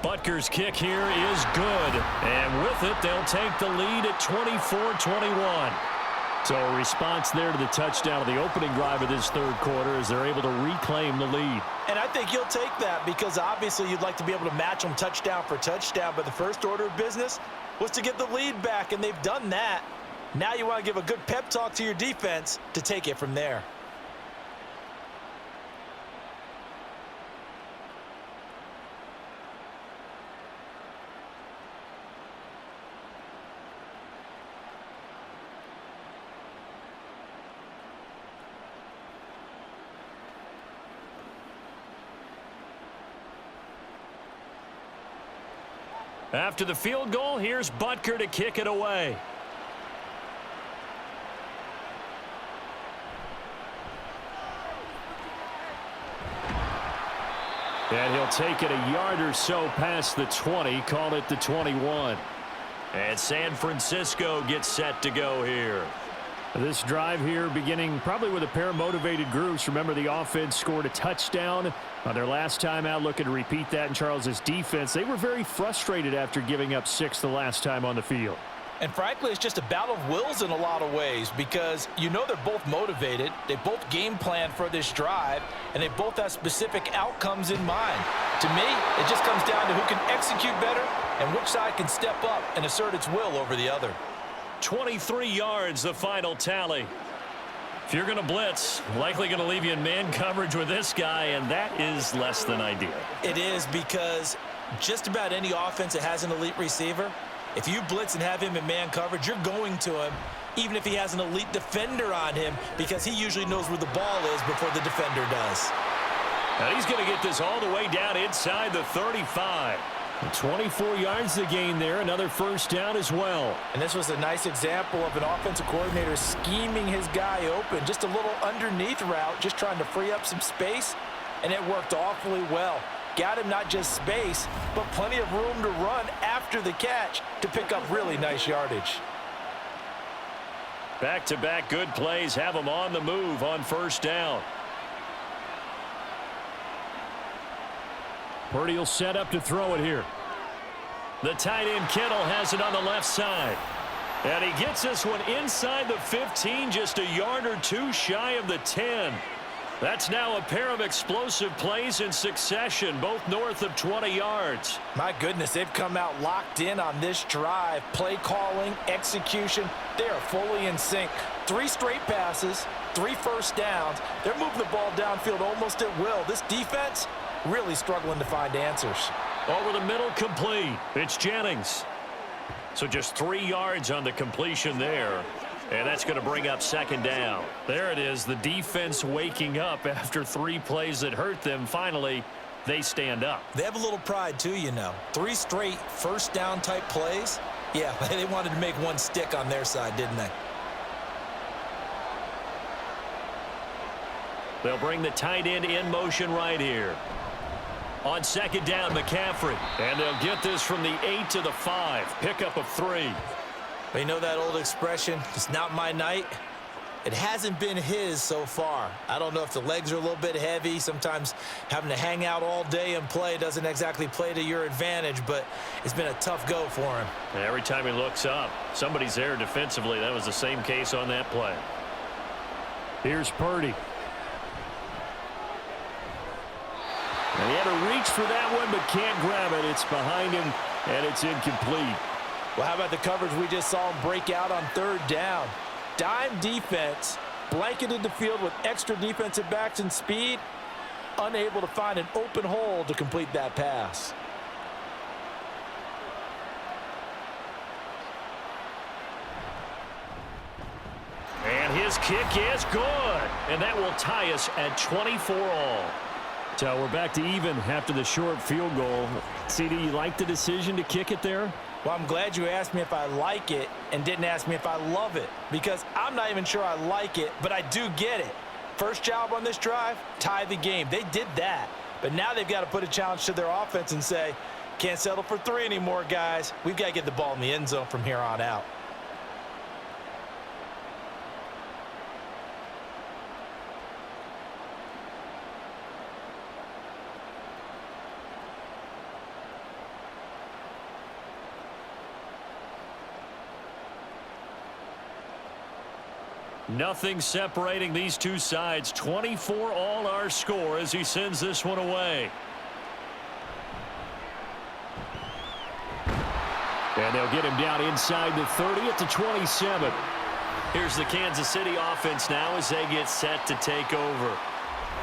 Butker's kick here is good. And with it, they'll take the lead at 24-21. So a response there to the touchdown of the opening drive of this third quarter as they're able to reclaim the lead. And I think you'll take that because obviously you'd like to be able to match them touchdown for touchdown, but the first order of business was to get the lead back, and they've done that. Now you want to give a good pep talk to your defense to take it from there. After the field goal, here's Butker to kick it away. And he'll take it a yard or so past the 20, call it the 21. And San Francisco gets set to go here. This drive here beginning probably with a pair of motivated groups. Remember, the offense scored a touchdown on their last time out, looking to repeat that in Charles's defense. They were very frustrated after giving up 6 the last time on the field. And frankly, it's just a battle of wills in a lot of ways because you know they're both motivated. They both game plan for this drive, and they both have specific outcomes in mind. To me, it just comes down to who can execute better and which side can step up and assert its will over the other. 23 yards, the final tally. If you're going to blitz, likely going to leave you in man coverage with this guy, and that is less than ideal. It is because just about any offense that has an elite receiver, if you blitz and have him in man coverage, you're going to him, even if he has an elite defender on him, because he usually knows where the ball is before the defender does. And he's going to get this all the way down inside the 35. 24 yards to gain there, another first down as well. And this was a nice example of an offensive coordinator scheming his guy open. Just a little underneath route, just trying to free up some space, and it worked awfully well. Got him not just space, but plenty of room to run after the catch to pick up really nice yardage. Back-to-back good plays have him on the move on first down. Purdy will set up to throw it here. The tight end Kittle has it on the left side. And he gets this one inside the 15, just a yard or two shy of the 10. That's now a pair of explosive plays in succession, both north of 20 yards. My goodness, they've come out locked in on this drive. Play calling, execution, they are fully in sync. 3 straight passes, 3 first downs. They're moving the ball downfield almost at will. This defense really struggling to find answers. Over the middle, complete. It's Jennings. So just 3 yards on the completion there. And that's going to bring up second down. There it is, the defense waking up after 3 plays that hurt them. Finally, they stand up. They have a little pride too, you know. 3 straight first down type plays. Yeah, they wanted to make one stick on their side, didn't they? They'll bring the tight end in motion right here. On second down, McCaffrey. And they'll get this from the 8 to the 5. Pickup of 3. But you know that old expression, it's not my night? It hasn't been his so far. I don't know if the legs are a little bit heavy. Sometimes having to hang out all day and play doesn't exactly play to your advantage, but it's been a tough go for him. Every time he looks up, somebody's there defensively. That was the same case on that play. Here's Purdy. And he had to reach for that one, but can't grab it. It's behind him, and it's incomplete. Well, how about the coverage we just saw him break out on third down? Dime defense, blanketed the field with extra defensive backs and speed, unable to find an open hole to complete that pass. And his kick is good, and that will tie us at 24 all. So we're back to even after the short field goal. CD, you like the decision to kick it there? Well, I'm glad you asked me if I like it and didn't ask me if I love it, because I'm not even sure I like it, but I do get it. First job on this drive, tie the game. They did that, but now they've got to put a challenge to their offense and say, can't settle for 3 anymore, guys. We've got to get the ball in the end zone from here on out. Nothing separating these two sides. 24 all our score as he sends this one away. And they'll get him down inside the 30 at the 27. Here's the Kansas City offense now as they get set to take over.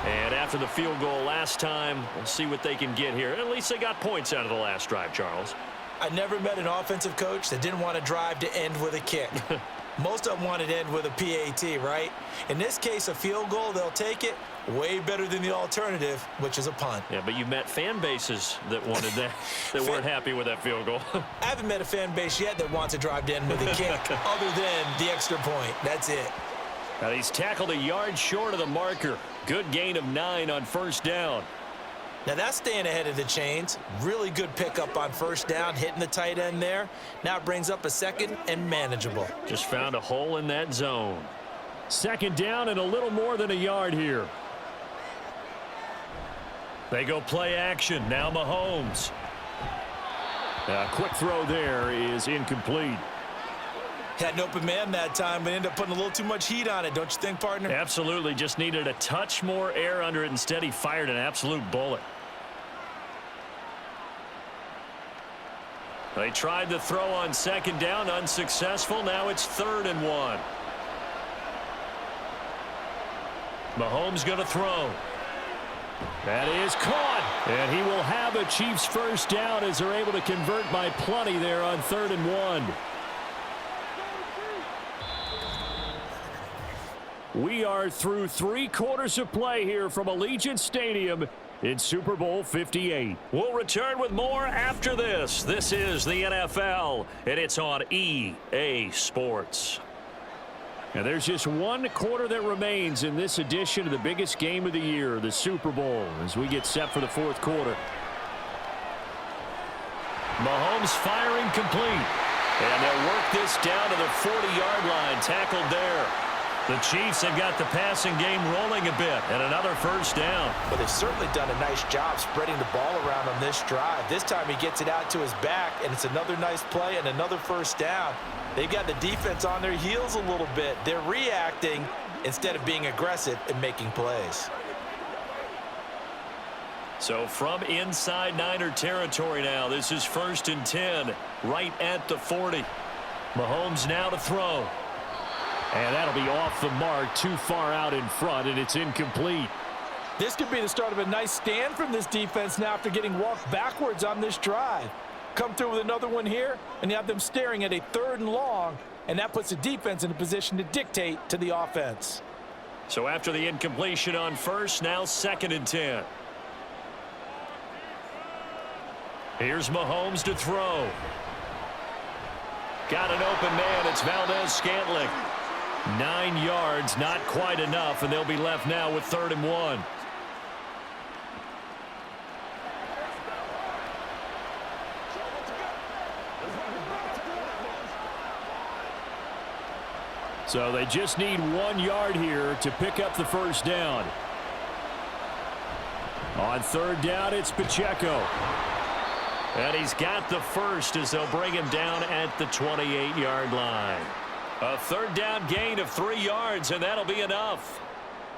And after the field goal last time, we'll see what they can get here. At least they got points out of the last drive, Charles. I never met an offensive coach that didn't want to drive to end with a kick. Most of them wanted to end with a PAT, right? In this case, a field goal, they'll take it. Way better than the alternative, which is a punt. Yeah, but you met fan bases that wanted that, that weren't happy with that field goal. I haven't met a fan base yet that wants to drive to end with a kick other than the extra point. That's it. Now he's tackled a yard short of the marker. Good gain of 9 on first down. Now that's staying ahead of the chains. Really good pickup on first down, hitting the tight end there. Now it brings up a second and manageable. Just found a hole in that zone. Second down and a little more than a yard here. They go play action. Now Mahomes. A quick throw there is incomplete. Had an open man that time, but ended up putting a little too much heat on it, don't you think, partner? Absolutely. Just needed a touch more air under it. Instead, he fired an absolute bullet. They tried the throw on second down, unsuccessful. Now it's 3rd and 1. Mahomes going to throw. That is caught. And he will have a Chiefs first down as they're able to convert by plenty there on 3rd and 1. We are through 3 quarters of play here from Allegiant Stadium in Super Bowl 58. We'll return with more after this. This is the NFL, and it's on EA Sports. And there's just 1 quarter that remains in this edition of the biggest game of the year, the Super Bowl, as we get set for the 4th quarter. Mahomes firing complete. And they'll work this down to the 40-yard line, tackled there. The Chiefs have got the passing game rolling a bit, and another first down. But they've certainly done a nice job spreading the ball around on this drive. This time he gets it out to his back, and it's another nice play and another first down. They've got the defense on their heels a little bit. They're reacting instead of being aggressive and making plays. So from inside Niner territory now, this is 1st and 10, right at the 40. Mahomes now to throw. And that'll be off the mark, too far out in front, and it's incomplete. This could be the start of a nice stand from this defense now after getting walked backwards on this drive. Come through with another one here, and you have them staring at a 3rd and long, and that puts the defense in a position to dictate to the offense. So after the incompletion on first, now 2nd and 10. Here's Mahomes to throw. Got an open man. It's Valdez-Scantling. 9 yards, not quite enough, and they'll be left now with 3rd and 1. So they just need 1 yard here to pick up the first down. On 3rd down, it's Pacheco. And he's got the first as they'll bring him down at the 28-yard line. A 3rd down gain of 3 yards, and that'll be enough.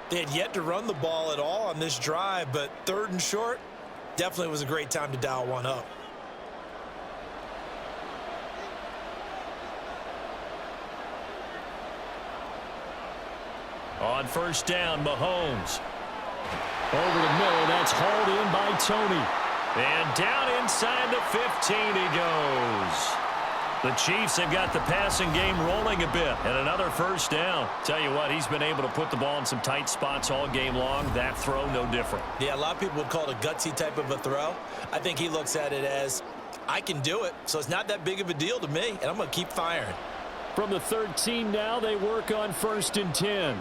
They had yet to run the ball at all on this drive, but 3rd and short definitely was a great time to dial one up. On first down, Mahomes. Over the middle, that's hauled in by Tony. And down inside the 15 he goes. The Chiefs have got the passing game rolling a bit, and another first down. Tell you what, he's been able to put the ball in some tight spots all game long. That throw, no different. Yeah, a lot of people would call it a gutsy type of a throw. I think he looks at it as, I can do it, so it's not that big of a deal to me, and I'm going to keep firing. From the 13 now, they work on 1st and 10.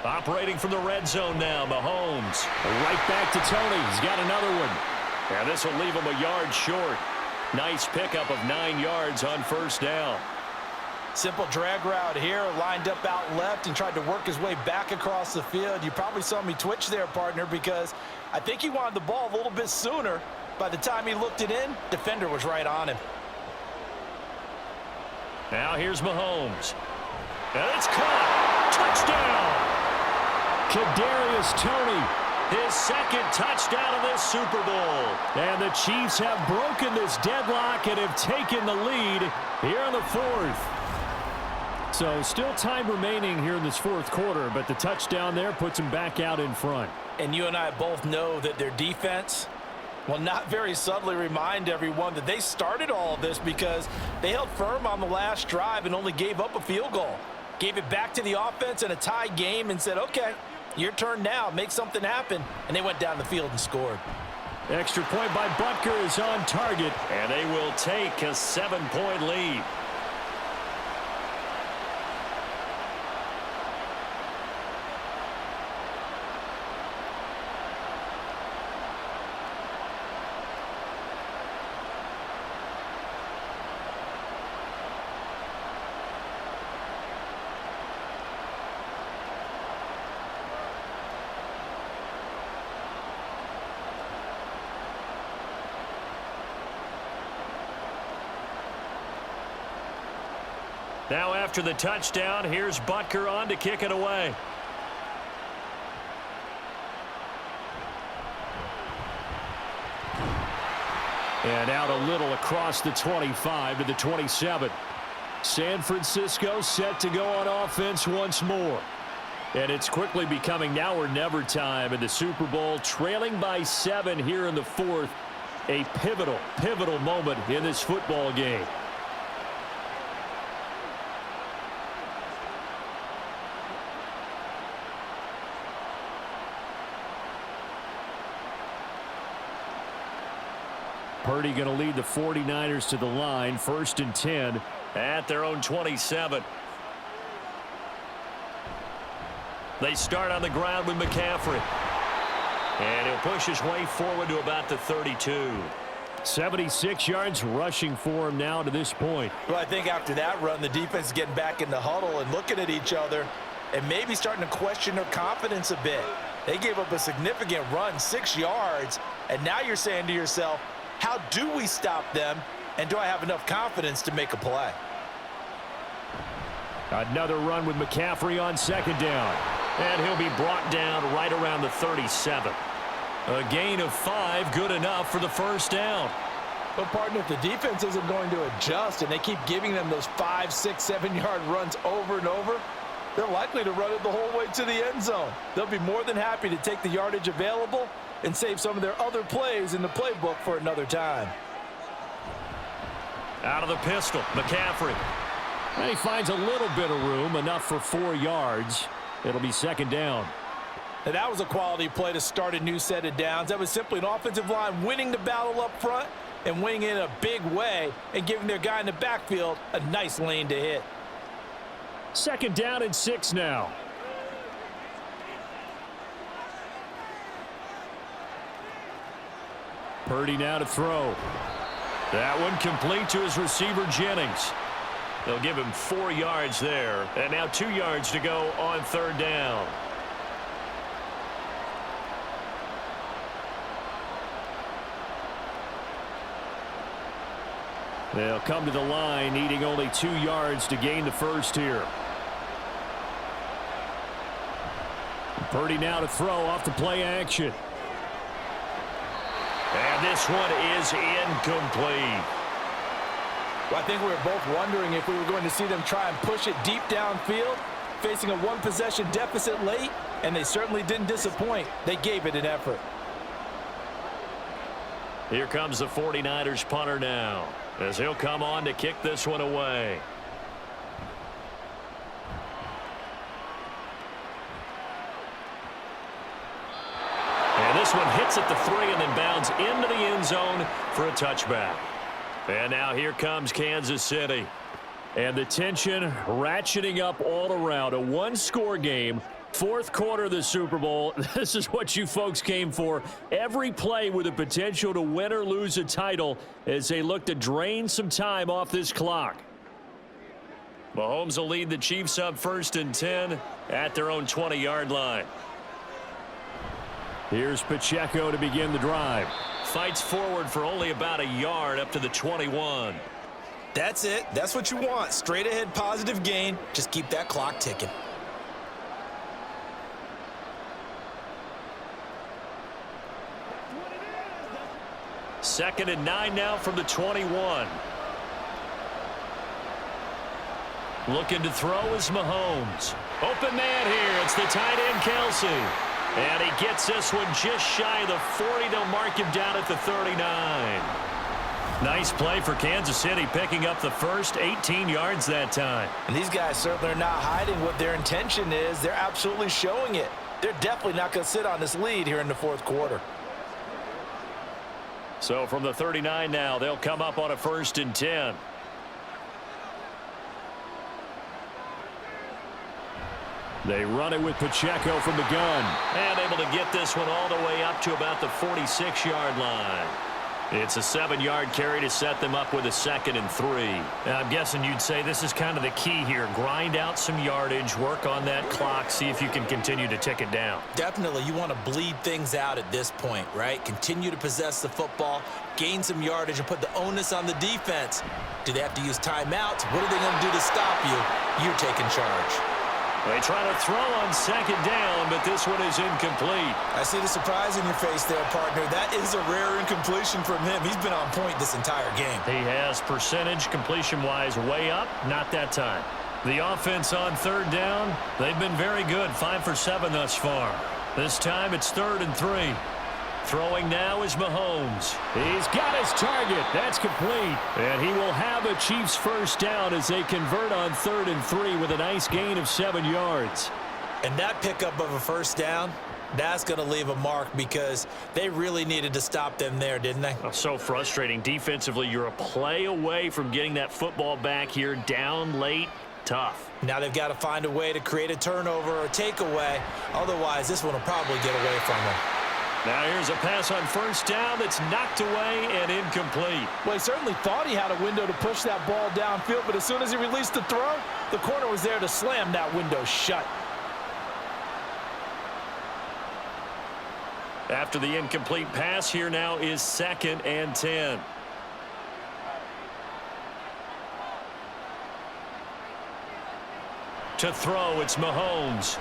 Operating from the red zone now, Mahomes. Right back to Tony. He's got another one. And this will leave him a yard short. Nice pickup of 9 yards on first down. Simple drag route here, lined up out left and tried to work his way back across the field. You probably saw me twitch there, partner, because I think he wanted the ball a little bit sooner. By the time he looked it in, defender was right on him. Now here's Mahomes. And it's caught. Touchdown. Kadarius Toney. His second touchdown of this Super Bowl. And the Chiefs have broken this deadlock and have taken the lead here in the 4th. So still time remaining here in this 4th quarter, but the touchdown there puts them back out in front. And you and I both know that their defense will not very subtly remind everyone that they started all of this because they held firm on the last drive and only gave up a field goal. Gave it back to the offense in a tie game and said, okay, your turn now, make something happen. And they went down the field and scored. Extra point by Butker is on target, and they will take a 7-point lead. Now after the touchdown, here's Butker on to kick it away. And out a little across the 25 to the 27. San Francisco set to go on offense once more. And it's quickly becoming now or never time in the Super Bowl, trailing by 7 here in the 4th. A pivotal moment in this football game. Purdy going to lead the 49ers to the line, 1st and 10 at their own 27. They start on the ground with McCaffrey. And he'll push his way forward to about the 32. 76 yards rushing for him now to this point. Well, I think after that run, the defense is getting back in the huddle and looking at each other and maybe starting to question their confidence a bit. They gave up a significant run, 6 yards, and now you're saying to yourself, how do we stop them, and do I have enough confidence to make a play? Another run with McCaffrey on 2nd down. And he'll be brought down right around the 37. A gain of 5, good enough for the 1st down. But, partner, if the defense isn't going to adjust and they keep giving them those 5, 6, 7-yard runs over and over, they're likely to run it the whole way to the end zone. They'll be more than happy to take the yardage available and save some of their other plays in the playbook for another time. Out of the pistol, McCaffrey. And he finds a little bit of room, enough for 4 yards. It'll be 2nd down. And that was a quality play to start a new set of downs. That was simply an offensive line winning the battle up front and winning it in a big way and giving their guy in the backfield a nice lane to hit. 2nd down and 6 now. Purdy now to throw. That one complete to his receiver, Jennings. They'll give him 4 yards there. And now 2 yards to go on 3rd down. They'll come to the line, needing only 2 yards to gain the 1st here. Purdy now to throw off the play action. And this one is incomplete. Well, I think we were both wondering if we were going to see them try and push it deep downfield, facing a 1-possession deficit late, and they certainly didn't disappoint. They gave it an effort. Here comes the 49ers punter now, as he'll come on to kick this one away. And this one hits at the 3 and then bounds into the end zone for a touchback. And now here comes Kansas City. And the tension ratcheting up all around. A one-score game. Fourth quarter of the Super Bowl. This is what you folks came for. Every play with the potential to win or lose a title as they look to drain some time off this clock. Mahomes will lead the Chiefs up 1st and 10 at their own 20-yard line. Here's Pacheco to begin the drive. Fights forward for only about a yard up to the 21. That's it. That's what you want. Straight ahead positive gain. Just keep that clock ticking. Second and 9 now from the 21. Looking to throw is Mahomes. Open man here. It's the tight end, Kelsey. And he gets this one just shy of the 40. They'll mark him down at the 39. Nice play for Kansas City, picking up the first 18 yards that time. And these guys certainly are not hiding what their intention is. They're absolutely showing it. They're definitely not going to sit on this lead here in the fourth quarter. So from the 39 now, they'll come up on a 1st and 10. They run it with Pacheco from the gun. And able to get this one all the way up to about the 46-yard line. It's a 7-yard carry to set them up with a 2nd and 3. Now, I'm guessing you'd say this is kind of the key here. Grind out some yardage, work on that clock, see if you can continue to tick it down. Definitely, you want to bleed things out at this point, right? Continue to possess the football, gain some yardage, and put the onus on the defense. Do they have to use timeouts? What are they going to do to stop you? You're taking charge. They try to throw on 2nd down, but this one is incomplete. I see the surprise in your face there, partner. That is a rare incompletion from him. He's been on point this entire game. He has percentage completion-wise way up, not that time. The offense on 3rd down, they've been very good, 5 for 7 thus far. This time it's 3rd and 3. Throwing now is Mahomes. He's got his target. That's complete. And he will have a Chiefs first down as they convert on 3rd and 3 with a nice gain of 7 yards. And that pickup of a first down, that's going to leave a mark because they really needed to stop them there, didn't they? Oh, so frustrating. Defensively, you're a play away from getting that football back here. Down late, tough. Now they've got to find a way to create a turnover or a takeaway. Otherwise, this one will probably get away from them. Now here's a pass on 1st down that's knocked away and incomplete. Well, he certainly thought he had a window to push that ball downfield, but as soon as he released the throw, the corner was there to slam that window shut. After the incomplete pass, here now is 2nd and 10. To throw, it's Mahomes.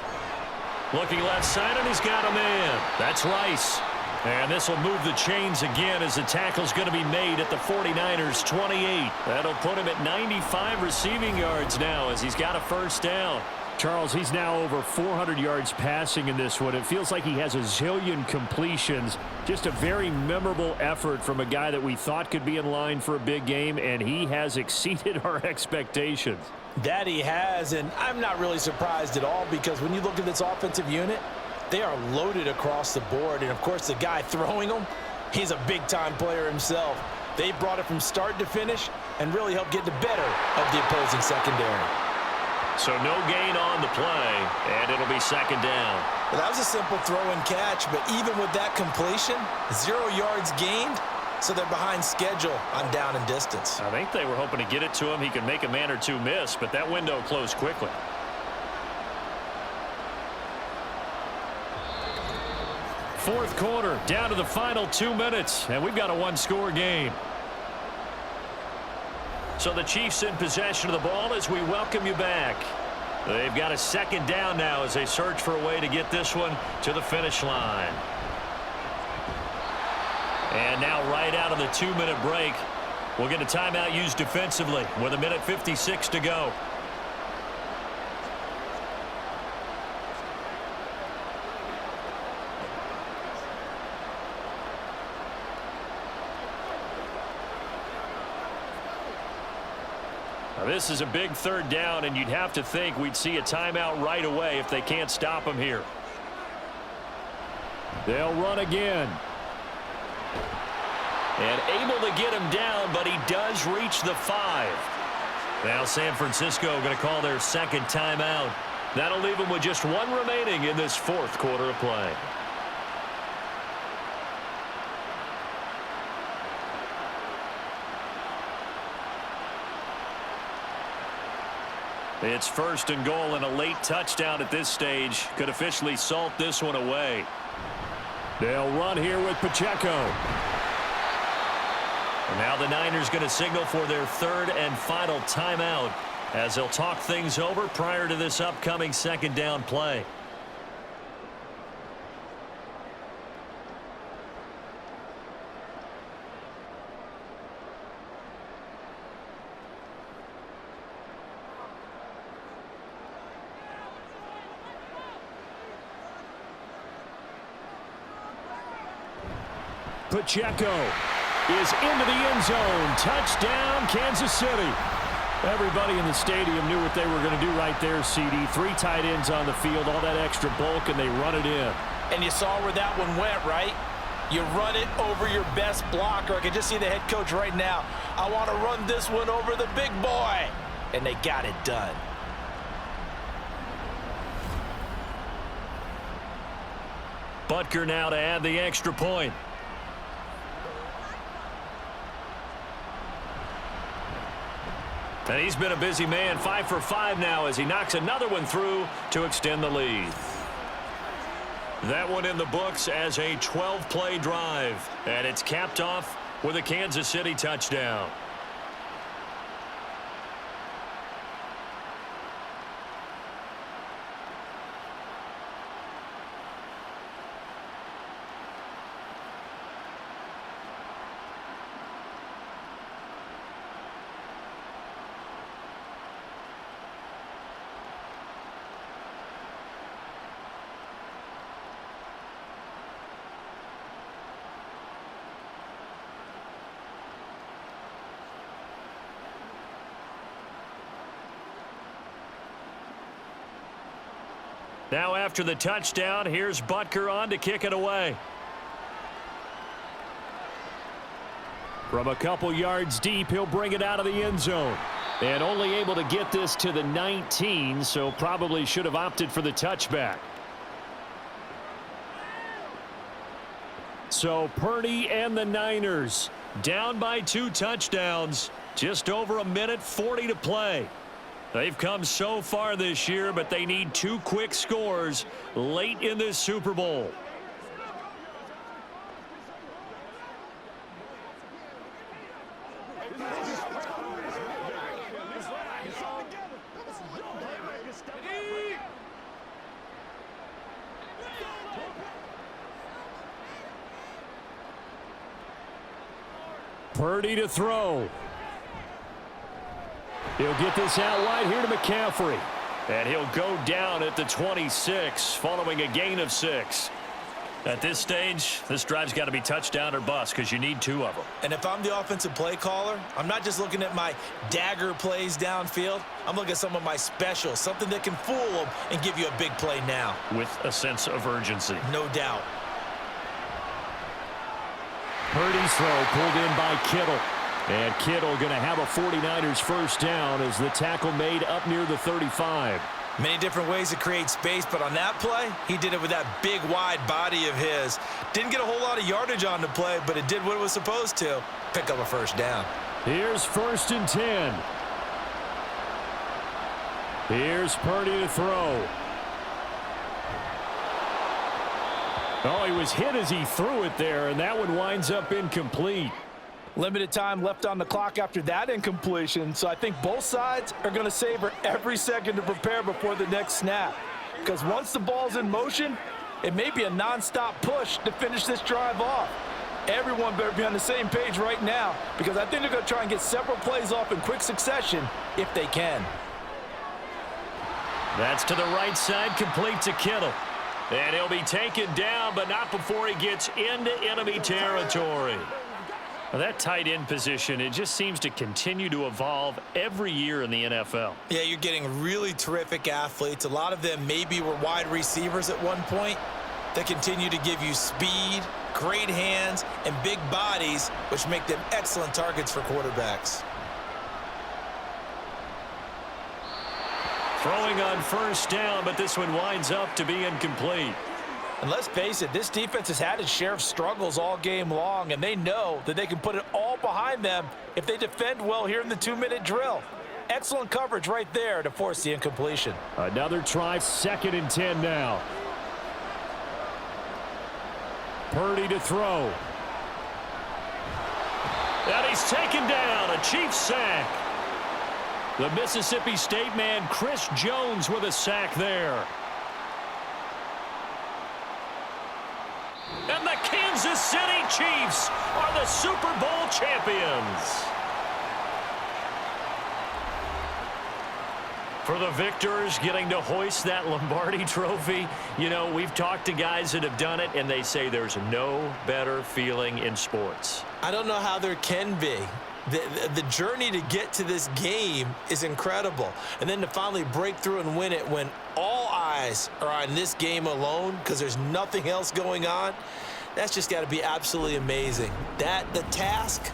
Looking left side, and he's got a man. That's Rice. And this will move the chains again as the tackle's going to be made at the 49ers 28. That'll put him at 95 receiving yards now as he's got a first down. Charles, he's now over 400 yards passing in this one. It feels like he has a zillion completions. Just a very memorable effort from a guy that we thought could be in line for a big game, and he has exceeded our expectations. That he has, and I'm not really surprised at all because when you look at this offensive unit, they are loaded across the board. And, of course, the guy throwing them, he's a big-time player himself. They brought it from start to finish and really helped get the better of the opposing secondary. So no gain on the play, and it'll be 2nd down. Well, that was a simple throw and catch, but even with that completion, 0 yards gained, so they're behind schedule on down and distance. I think they were hoping to get it to him. He could make a man or two miss, but that window closed quickly. Fourth quarter, down to the final 2 minutes, and we've got a one-score game. So the Chiefs in possession of the ball as we welcome you back. They've got a 2nd down now as they search for a way to get this one to the finish line. And now right out of the 2-minute break, we'll get a timeout used defensively with 1:56 to go. Now, this is a big third down, and you'd have to think we'd see a timeout right away if they can't stop him here. They'll run again. And able to get him down, but he does reach the 5. Now San Francisco going to call their second timeout. That'll leave them with just one remaining in this fourth quarter of play. It's first and goal, and a late touchdown at this stage could officially salt this one away. They'll run here with Pacheco. And now the Niners going to signal for their third and final timeout as they'll talk things over prior to this upcoming second down play. Pacheco is into the end zone. Touchdown, Kansas City. Everybody in the stadium knew what they were going to do right there, CD. 3 tight ends on the field, all that extra bulk, and they run it in. And you saw where that one went, right? You run it over your best blocker. I can just see the head coach right now. I want to run this one over the big boy. And they got it done. Butker now to add the extra point. And he's been a busy man, 5 for 5 now as he knocks another one through to extend the lead. That one in the books as a 12-play drive. And it's capped off with a Kansas City touchdown. Now after the touchdown, here's Butker on to kick it away. From a couple yards deep, he'll bring it out of the end zone. And only able to get this to the 19, so probably should have opted for the touchback. So Purdy and the Niners down by 2 touchdowns. Just over a minute 40 to play. They've come so far this year, but they need 2 quick scores late in this Super Bowl. Purdy to throw. He'll get this out wide here to McCaffrey. And he'll go down at the 26 following a gain of 6. At this stage, this drive's got to be touchdown or bust because you need 2 of them. And if I'm the offensive play caller, I'm not just looking at my dagger plays downfield. I'm looking at some of my specials, something that can fool them and give you a big play now. With a sense of urgency. No doubt. Purdy's throw pulled in by Kittle. And Kittle going to have a 49ers first down as the tackle made up near the 35. Many different ways to create space, but on that play, he did it with that big, wide body of his. Didn't get a whole lot of yardage on the play, but it did what it was supposed to. Pick up a first down. Here's 1st and 10. Here's Purdy to throw. Oh, he was hit as he threw it there, and that one winds up incomplete. Limited time left on the clock after that incompletion, so I think both sides are going to savor every second to prepare before the next snap. Because once the ball's in motion, it may be a nonstop push to finish this drive off. Everyone better be on the same page right now because I think they're going to try and get several plays off in quick succession if they can. That's to the right side, complete to Kittle. And he'll be taken down, but not before he gets into enemy territory. Well, that tight end position, it just seems to continue to evolve every year in the NFL. Yeah, you're getting really terrific athletes. A lot of them maybe were wide receivers at one point. They continue to give you speed, great hands, and big bodies, which make them excellent targets for quarterbacks. Throwing on first down, but this one winds up to be incomplete. And let's face it, this defense has had its share of struggles all game long, and they know that they can put it all behind them if they defend well here in the 2-minute drill. Excellent coverage right there to force the incompletion. Another try, 2nd and 10 now. Purdy to throw. And he's taken down, a Chiefs sack. The Mississippi State man, Chris Jones, with a sack there. And the Kansas City Chiefs are the Super Bowl champions. For the victors, getting to hoist that Lombardi trophy, you know, we've talked to guys that have done it, and they say there's no better feeling in sports. I don't know how there can be. The journey to get to this game is incredible. And then to finally break through and win it when all eyes are on this game alone because there's nothing else going on, that's just got to be absolutely amazing. The task,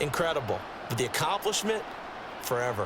incredible. But the accomplishment, forever.